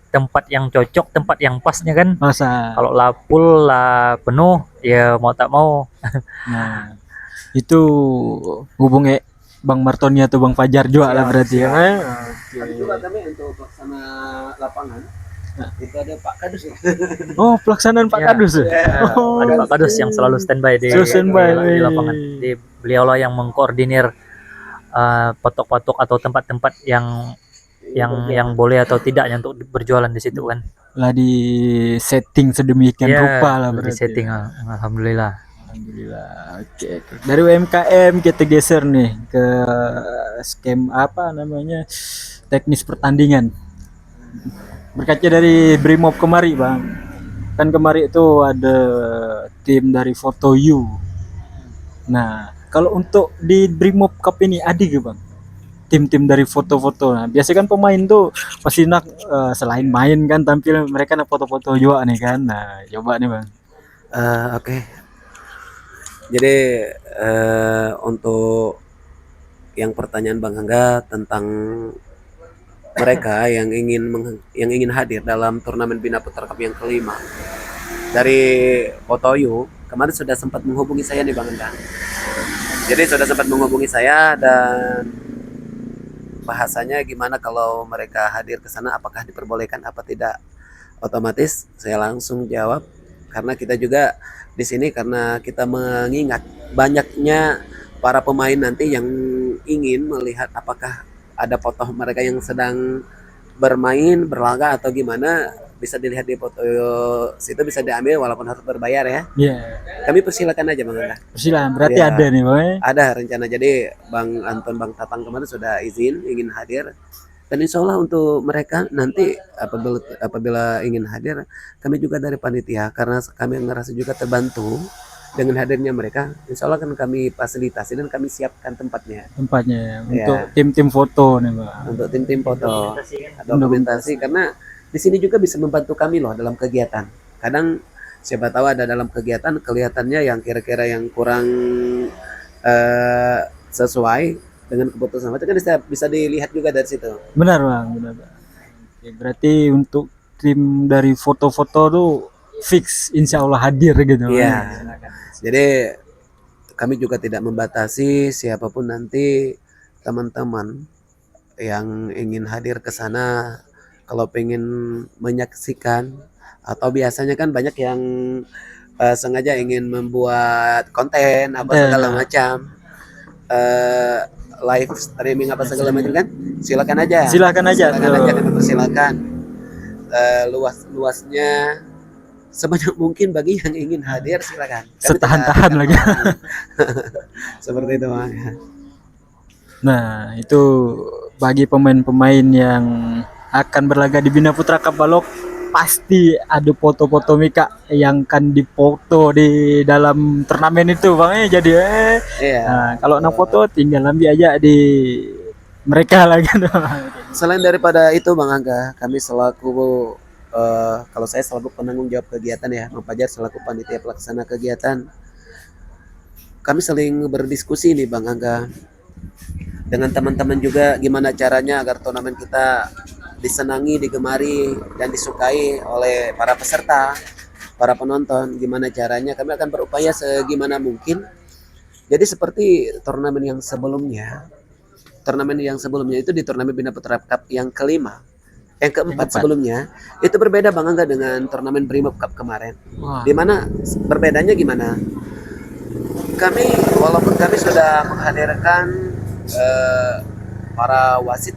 tempat yang cocok, tempat yang pasnya kan. Masa. Kalau lah full lah penuh, ya mau tak mau. Nah, itu hubungi Bang Martoni atau Bang Fajar juga lah berarti ya. Tapi juga kami untuk pelaksana lapangan itu ada Pak Kadus ya. Oh, pelaksanaan Pak Ya. Kadus ya? Oh, Ada Pak Kadus yang selalu standby di, Selalu standby. di lapangan. Di beliau lah yang mengkoordinir potok-potok atau tempat-tempat yang boleh atau tidaknya untuk berjualan di situ kan. lah di setting sedemikian Ya, rupa lah di berarti. setting alhamdulillah. Alhamdulillah. Oke. Dari UMKM kita geser nih ke skema apa namanya? Teknis pertandingan. Berkaca dari Brimob kemari, Bang. Kan kemari itu ada tim dari Foto You. Nah, kalau untuk di Brimob Cup ini ada gak, Bang? Tim-tim dari foto-foto. Nah, biasanya kan pemain tuh pasti nak selain main kan tampil mereka nak foto-foto juga nih kan. Nah, coba nih, Bang. Oke. Jadi untuk yang pertanyaan Bang Angga tentang mereka yang ingin hadir dalam turnamen Bina Putra Cup yang kelima dari Otoyo kemarin sudah sempat menghubungi saya nih Bang Angga. Jadi sudah sempat menghubungi saya dan bahasanya gimana kalau mereka hadir ke sana, apakah diperbolehkan apa tidak. Otomatis saya langsung jawab karena kita juga di sini karena kita mengingat banyaknya para pemain nanti yang ingin melihat apakah ada foto mereka yang sedang bermain, berlaga atau gimana, bisa dilihat di foto situ, bisa diambil walaupun harus berbayar ya. Iya. Kami persilakan aja Bang Angga. Persilakan. Berarti Ya. ada nih, Bang. Ada rencana, jadi Bang Anton, Bang Tatang kemarin sudah izin ingin hadir. Dan insya Allah untuk mereka nanti apabila ingin hadir, kami juga dari panitia karena kami ngerasa juga terbantu dengan hadirnya mereka. Insya Allah akan kami fasilitasi dan kami siapkan tempatnya Tempatnya Ya. untuk tim-tim foto nih, Bang. untuk tim-tim foto, dokumentasi karena di sini juga bisa membantu kami loh dalam kegiatan. Kadang siapa tahu ada dalam kegiatan kelihatannya yang kira-kira yang kurang sesuai dengan keputusan itu kan bisa dilihat juga dari situ. Benar, Bang. Benar, Bang. Oke, berarti untuk tim dari foto-foto tuh fix insya Allah hadir gitu, Bang. Iya. Jadi kami juga tidak membatasi siapapun nanti teman-teman yang ingin hadir ke sana kalau pengen menyaksikan atau biasanya kan banyak yang sengaja ingin membuat konten apa Konten. segala macam live streaming apa segala macam kan silakan aja Silakan aja silakan tuh. aja kami persilakan luas-luasnya sebanyak mungkin bagi yang ingin hadir silakan. Kami Setahan-tahan tidak lagi. melarang. Seperti itu Bang. Nah, itu bagi pemain-pemain yang akan berlaga di Bina Putra Cup Balok pasti ada foto-foto Mika yang akan dipoto di dalam turnamen itu, Bang. Jadi Iya. nah, kalau nak foto tinggal ambil aja di mereka lagi. Selain daripada itu Bang Angga, kami selaku kalau saya selaku penanggung jawab kegiatan ya, Bang Fajar selaku panitia pelaksana kegiatan, kami saling berdiskusi nih Bang Angga dengan teman-teman juga gimana caranya agar turnamen kita disenangi, digemari dan disukai oleh para peserta, para penonton. Gimana caranya? Kami akan berupaya segimana mungkin. Jadi seperti turnamen yang sebelumnya itu di turnamen Bina Putra Cup yang kelima. Yang keempat sebelumnya itu berbeda Bang Angga dengan turnamen Brimob Cup kemarin. Wah. Di mana berbedanya gimana? Walaupun kami sudah menghadirkan para wasit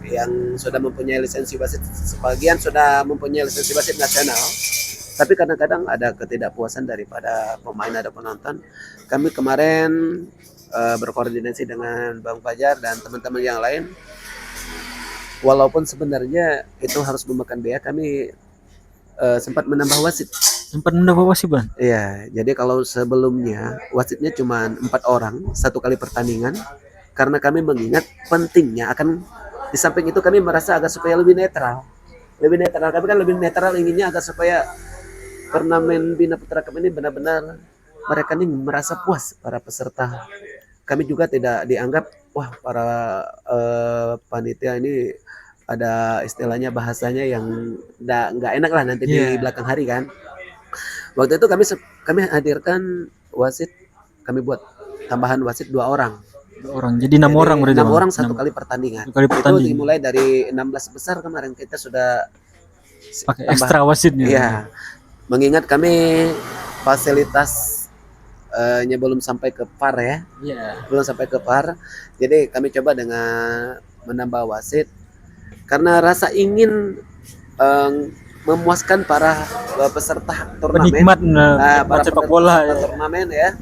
yang sudah mempunyai lisensi wasit, sebagian sudah mempunyai lisensi wasit nasional, tapi kadang-kadang ada ketidakpuasan daripada pemain atau penonton. Kami kemarin berkoordinasi dengan Bang Fajar dan teman-teman yang lain. Walaupun sebenarnya itu harus memakan biaya, kami sempat menambah wasit. Sempat mendapat wasit, Bang. Iya, jadi kalau sebelumnya wasitnya cuma 4 orang satu kali pertandingan, karena kami mengingat pentingnya akan di samping itu kami merasa agak supaya lebih netral. Lebih netral, kami kan lebih netral inginnya agar supaya turnamen Bina Putra Cup ini benar-benar mereka ini merasa puas para peserta kami juga tidak dianggap wah para panitia ini ada istilahnya bahasanya yang nggak enak lah nanti di Iya. belakang hari kan. Waktu itu kami hadirkan wasit, kami buat tambahan wasit 2 orang. 2 orang. Jadi 6 orang berarti. 6 Bang? orang satu 6 kali pertandingan. kali Itu pertandingan. dimulai dari 16 besar kemarin kita sudah Pakai tambah. ekstra wasitnya. Iya. Mengingat kami fasilitasnya belum sampai ke VAR ya. Iya. Belum sampai ke VAR. Jadi kami coba dengan menambah wasit karena rasa ingin memuaskan para peserta turnamen, Penikmat para sepak bola ya. peserta turnamen ya,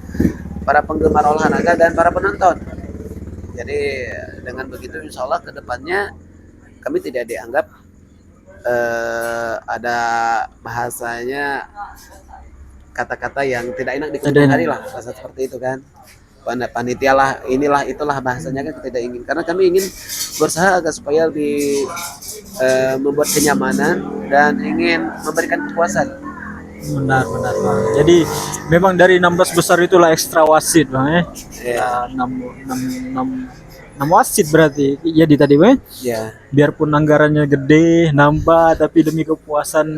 para penggemar olahraga dan para penonton. Jadi dengan begitu insya Allah kedepannya kami tidak dianggap ada bahasanya kata-kata yang tidak enak di kemudian hari lah, bahasa seperti itu kan. Panitia lah, inilah itulah bahasanya kan kita tidak ingin, karena kami ingin berusaha agar supaya lebih membuat kenyamanan dan ingin memberikan kepuasan. Benar Bang. Jadi memang dari 16 besar itulah ekstra wasit Bang ya. Ya, 6 wasit berarti. Jadi tadi Bang, ya, biarpun anggarannya gede, nambah, tapi demi kepuasan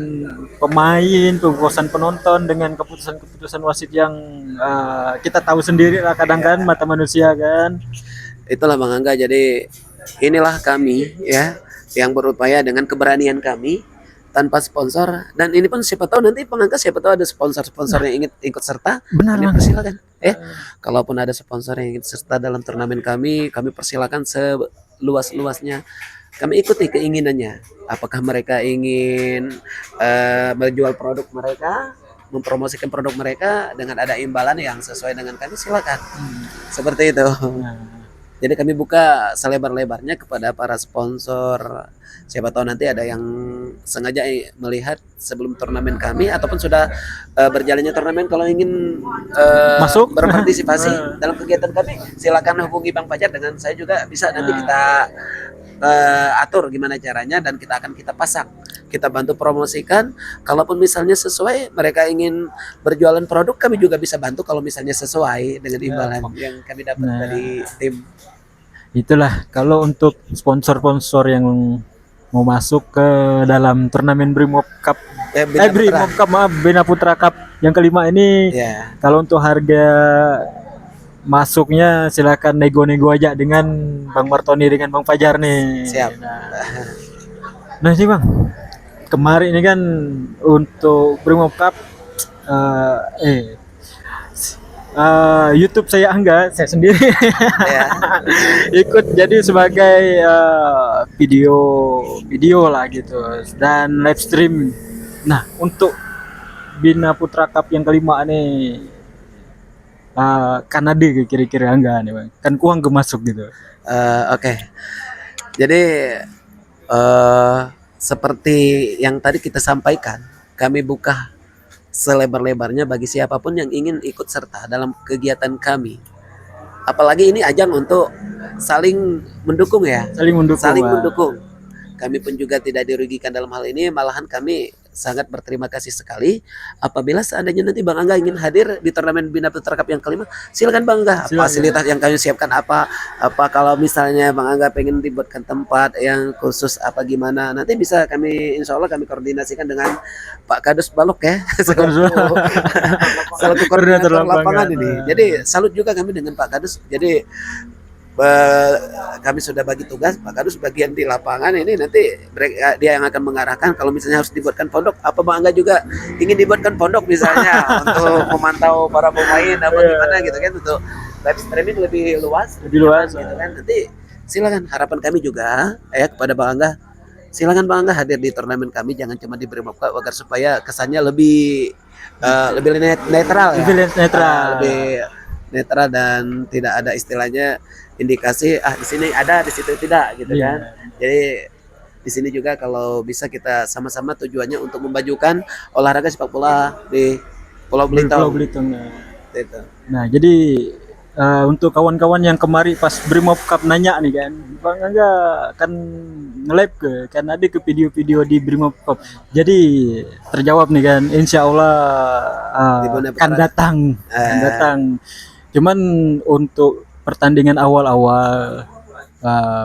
pemain, kepuasan penonton dengan keputusan wasit yang kita tahu sendiri lah kadang kan mata manusia kan. itulah Bang Angga. Jadi inilah kami ya yang berupaya dengan keberanian kami tanpa sponsor, dan ini pun siapa tahu nanti Bang Angga, siapa tahu ada sponsor-sponsor yang ingin ikut serta. Benar Kami Bang. persilakan. Kalaupun ada sponsor yang ingin serta dalam turnamen kami persilakan seluas-luasnya. Kami ikuti keinginannya. Apakah mereka ingin menjual produk mereka, mempromosikan produk mereka dengan ada imbalan yang sesuai dengan kami, silakan. Seperti itu. Nah, Jadi kami buka selebar-lebarnya kepada para sponsor. Siapa tahu nanti ada yang sengaja melihat sebelum turnamen kami ataupun sudah berjalannya turnamen, kalau ingin Masuk? berpartisipasi dalam kegiatan kami, silakan hubungi Bang Fajar, dengan saya juga bisa nanti kita atur gimana caranya dan kita pasang. Kita bantu promosikan. Kalaupun misalnya sesuai, mereka ingin berjualan produk, kami juga bisa bantu kalau misalnya sesuai dengan imbalan yang kami dapat dari tim. itulah kalau untuk sponsor-sponsor yang mau masuk ke dalam turnamen Brimob Cup, Brimob Cup maaf, Bina Putra Cup yang kelima ini. Ya, Kalau untuk harga masuknya silakan nego-nego aja dengan Bang Martoni dengan Bang Fajar nih. siap. Nah sih Bang, kemarin ini kan untuk Brimob Cup YouTube saya Angga, saya sendiri Ya. ikut jadi sebagai video lah gitu dan live stream. Nah untuk Bina Putra Cup yang kelima nih, Kanada kira-kira Angga nih Bang, kan kuang masuk gitu. Oke. Jadi seperti yang tadi kita sampaikan, kami buka selebar-lebarnya bagi siapapun yang ingin ikut serta dalam kegiatan kami. Apalagi ini ajang untuk saling mendukung ya. Saling Saling Bang. mendukung. Kami pun juga tidak dirugikan dalam hal ini, malahan kami sangat berterima kasih sekali. Apabila seandainya nanti Bang Angga ingin hadir di turnamen Bina Putra Cup yang kelima, silakan Bang Angga. Silakan. Fasilitas yang kami siapkan apa kalau misalnya Bang Angga pengen dibuatkan tempat yang khusus apa gimana, nanti bisa kami, insya Allah kami koordinasikan dengan Pak Kadus Balok ya, selaku koordinator lapangan ini. Jadi salut juga kami dengan Pak Kadus. Jadi kami sudah bagi tugas, Pak Kadus bagian di lapangan ini, nanti dia yang akan mengarahkan. Kalau misalnya harus dibuatkan pondok, apa Bang Angga juga ingin dibuatkan pondok misalnya untuk memantau para pemain apa gimana gitu kan, untuk live streaming lebih luas gitu kan. Nanti silakan, harapan kami juga ya kepada Bang Angga, silakan Bang Angga hadir di turnamen kami, jangan cuma di Brimob Cup, agar supaya kesannya lebih netral ya. Lebih netral dan tidak ada istilahnya indikasi di sini ada, di situ tidak gitu kan. Jadi di sini juga kalau bisa kita sama-sama tujuannya untuk memajukan olahraga sepak bola di Pulau Belitung. Gitu. Nah jadi untuk kawan-kawan yang kemarin pas Brimob Cup nanya nih kan, Bang Angga kan nge-live kan ada ke video-video di Brimob Cup. Jadi terjawab nih kan, insya Allah kan datang. Cuman untuk pertandingan awal-awal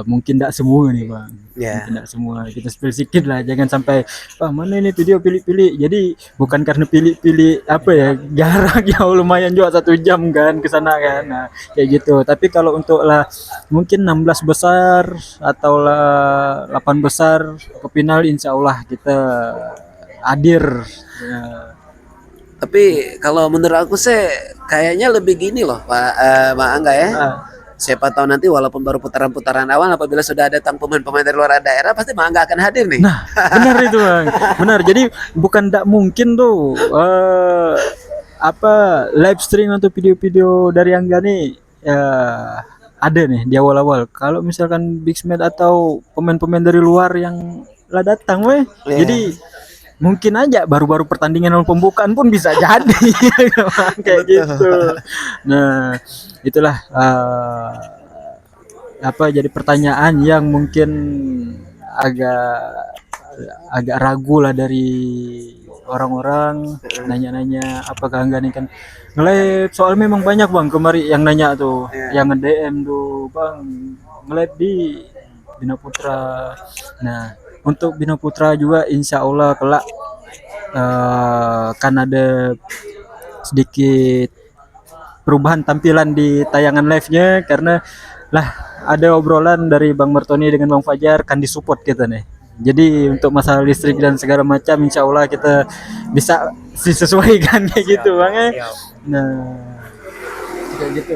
mungkin tidak semua nih bang, Ya. mungkin tidak semua, kita spill sedikit lah, jangan sampai mana ini video pilih-pilih. Jadi bukan karena pilih-pilih apa ya, jarak jauh lumayan juga 1 jam kan ke sana kan, nah kayak gitu. Tapi kalau untuk lah mungkin 16 besar atau lah 8 besar ke final, insya Allah kita hadir. Ya. Tapi kalau menurut aku sih kayaknya lebih gini loh Pak Angga ya. Siapa tahu nanti walaupun baru putaran-putaran awal, apabila sudah datang pemain-pemain dari luar daerah, pasti Pak Angga akan hadir nih. Nah, benar itu bang, benar. Jadi bukan tidak mungkin tuh live stream atau video-video dari Angga nih ya, ada nih di awal-awal. Kalau misalkan big match atau pemain-pemain dari luar yang lah datang, weh. Iya. Jadi mungkin aja baru-baru pertandingan atau pembukaan pun bisa jadi kayak gitu. Nah, itulah jadi pertanyaan yang mungkin agak ragu lah dari orang-orang, nanya-nanya apakah enggak nih kan nge-live. Soal memang banyak bang kemarin yang nanya tuh, yang nge-DM tuh, bang nge-live di Bina Putra. Nah, untuk Bina Putra juga insya Allah kelak kan ada sedikit perubahan tampilan di tayangan live-nya, karena lah ada obrolan dari Bang Martoni dengan Bang Fajar kan disupport kita nih. Jadi untuk masalah listrik dan segala macam insya Allah kita bisa disesuaikan kayak gitu bang ya. Nah kayak gitu.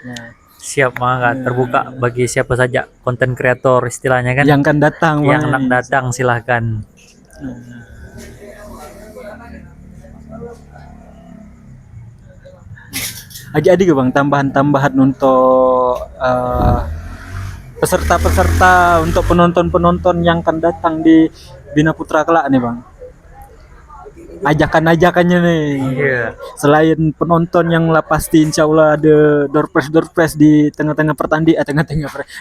Nah, Siap Bang, terbuka bagi siapa saja konten kreator istilahnya kan. yang akan datang Yang bang. akan datang silahkan. Ada ke bang tambahan-tambahan untuk peserta-peserta, untuk penonton-penonton yang akan datang di Bina Putra kelak nih bang. Ajakan-ajakannya nih. Iya. Selain penonton yang lah pasti insya Allah ada door prize di tengah-tengah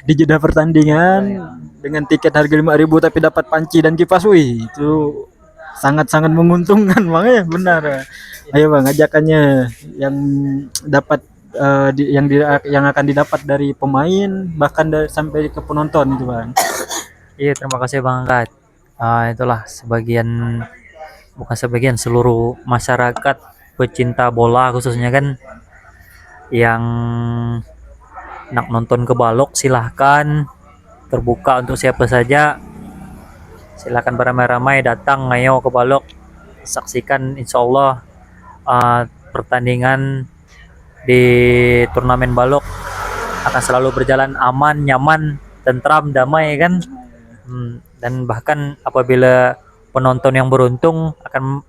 di jeda pertandingan dengan tiket harga 5.000 tapi dapat panci dan kipas. Wih, itu sangat-sangat menguntungkan bang ya, benar. Ayo bang, ajakannya yang dapat yang akan didapat dari pemain bahkan sampai ke penonton itu bang. Iya, terima kasih Bang Angkat. Itulah bukan sebagian, seluruh masyarakat pecinta bola khususnya kan yang nak nonton ke Balok, silahkan, terbuka untuk siapa saja. Silahkan beramai-ramai datang, ayo ke Balok, saksikan insya Allah pertandingan di turnamen Balok akan selalu berjalan aman, nyaman, tentram, damai kan. Dan bahkan apabila penonton yang beruntung akan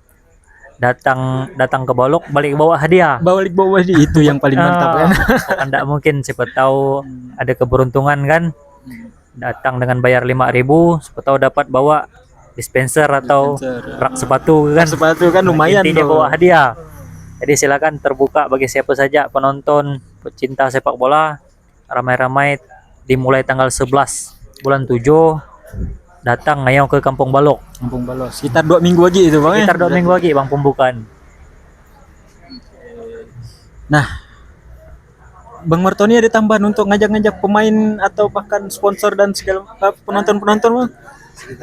datang ke Balok balik bawa hadiah. Balik bawah itu yang paling mantap kan. Kan tidak mungkin, siapa tahu ada keberuntungan kan. Datang dengan bayar 5.000, siapa tahu dapat bawa dispenser atau rak sepatu kan. Sepatu kan lumayan Intinya tuh. bawa hadiah. Jadi silakan terbuka bagi siapa saja penonton pecinta sepak bola, ramai-ramai dimulai tanggal 11 bulan 7 datang ayo ke Kampung Balok. Kampung Balok. Sekitar 2 minggu lagi itu bang. Sekitar 2 minggu lagi bang pembukaan. Nah, Bang Martoni ada tambahan untuk ngajak-ngajak pemain atau bahkan sponsor dan segala penonton-penonton bang?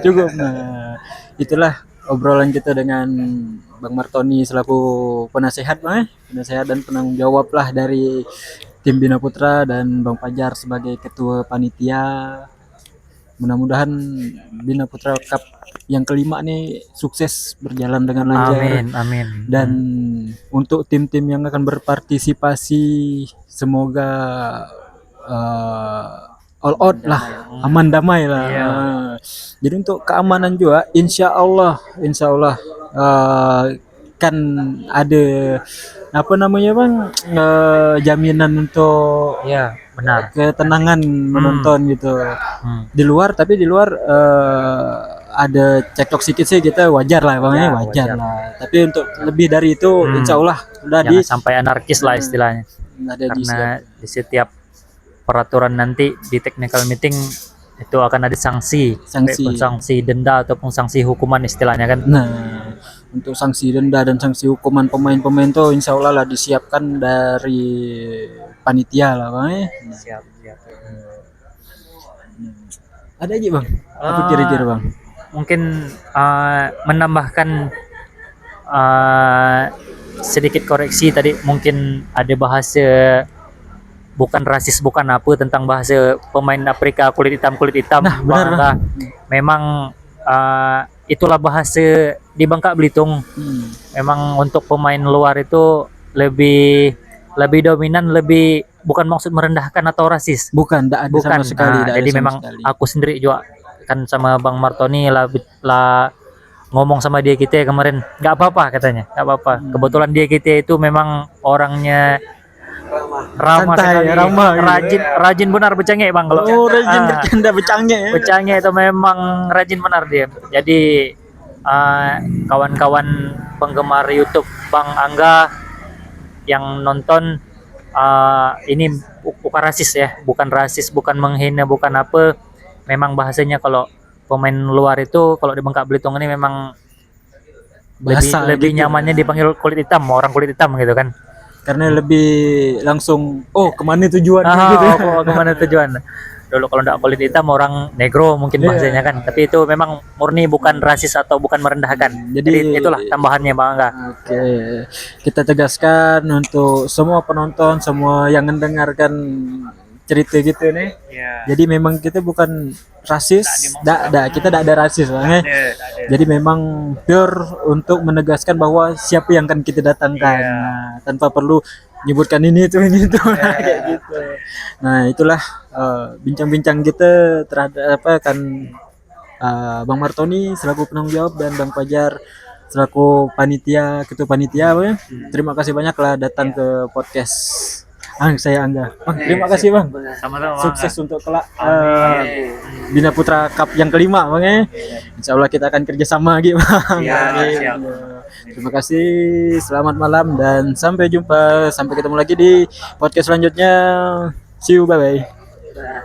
Cukup. Nah, itulah obrolan kita dengan Bang Martoni selaku penasehat bang, penasehat dan penanggung jawab lah dari tim Bina Putra, dan Bang Fajar sebagai ketua panitia. Mudah-mudahan Bina Putra Cup yang kelima nih sukses berjalan dengan lancar. Amin. Dan untuk tim-tim yang akan berpartisipasi semoga all out lah, aman damai lah. Jadi untuk keamanan juga insya Allah kan ada apa namanya bang, jaminan untuk benar ketenangan menonton gitu. Di luar ada cekcok sedikit sih, kita wajar lah bang, wajar lah. Tapi untuk lebih dari itu insya Allah udah jangan sampai anarkis lah istilahnya. ada Karena di setiap peraturan nanti di technical meeting itu akan ada sanksi denda ataupun sanksi hukuman istilahnya kan. Nah, untuk sanksi denda dan sanksi hukuman pemain-pemain tuh insya Allah lah disiapkan dari panitia lah bang. Siap, siap. Ada aja bang. Apa Ah, kira-kira bang? Mungkin menambahkan sedikit koreksi tadi, mungkin ada bahasa bukan rasis bukan apa tentang bahasa pemain Afrika kulit hitam Nah, benar, Bang Angga. Memang itulah bahasa di Bangka Belitung. Memang untuk pemain luar itu lebih lebih dominan, lebih bukan maksud merendahkan atau rasis, Bukan, tidak ada bukan. sama sekali. Nah, Nggak ada jadi sama memang sekali. aku sendiri juga kan sama Bang Martoni lah ngomong sama dia kita kemarin, nggak apa-apa katanya, nggak apa-apa. Kebetulan dia kita itu memang orangnya ramah Santai, sekali, ramah gitu. rajin benar bercengek bang kalau Oh, rajin Ah, bercanda bercangge ya. bercengek itu memang rajin benar dia. Jadi kawan-kawan penggemar YouTube Bang Angga yang nonton, ini bukan rasis ya, bukan rasis, bukan menghina, bukan apa. Memang bahasanya kalau pemain luar itu kalau di Bangka Belitung ini memang Bahasa lebih gitu. nyamannya dipanggil kulit hitam, orang kulit hitam gitu kan. Karena lebih langsung kemana tujuannya gitu. Kemana tujuan? Dulu kalau nggak kulit hitam orang negro mungkin Iya. bahasanya kan. Tapi itu memang murni bukan rasis atau bukan merendahkan. Jadi- Jadi itulah tambahannya Bang Angga. Oke, kita tegaskan untuk semua penonton, semua yang mendengarkan cerita gitu nih. Jadi memang kita bukan rasis, kita tidak ada rasis bang. Jadi memang pure untuk menegaskan bahwa siapa yang akan kita datangkan, Nah, tanpa perlu nyebutkan ini itu Nah, kayak gitu. Nah itulah bincang-bincang kita terhadap apa kan Bang Martoni selaku penanggung jawab dan Bang Fajar selaku ketua panitia Bang. Terima kasih banyak lah datang ke podcast saya Angga. Bang, terima kasih Bang. Sama-sama Bang Sukses Angga. untuk kelak Bina Putra Cup yang kelima Bang ya. Insya Allah kita akan kerjasama lagi Bang. Iya, Amin. siap. Terima kasih, selamat malam dan sampai jumpa. Sampai ketemu lagi di podcast selanjutnya. See you, bye bye.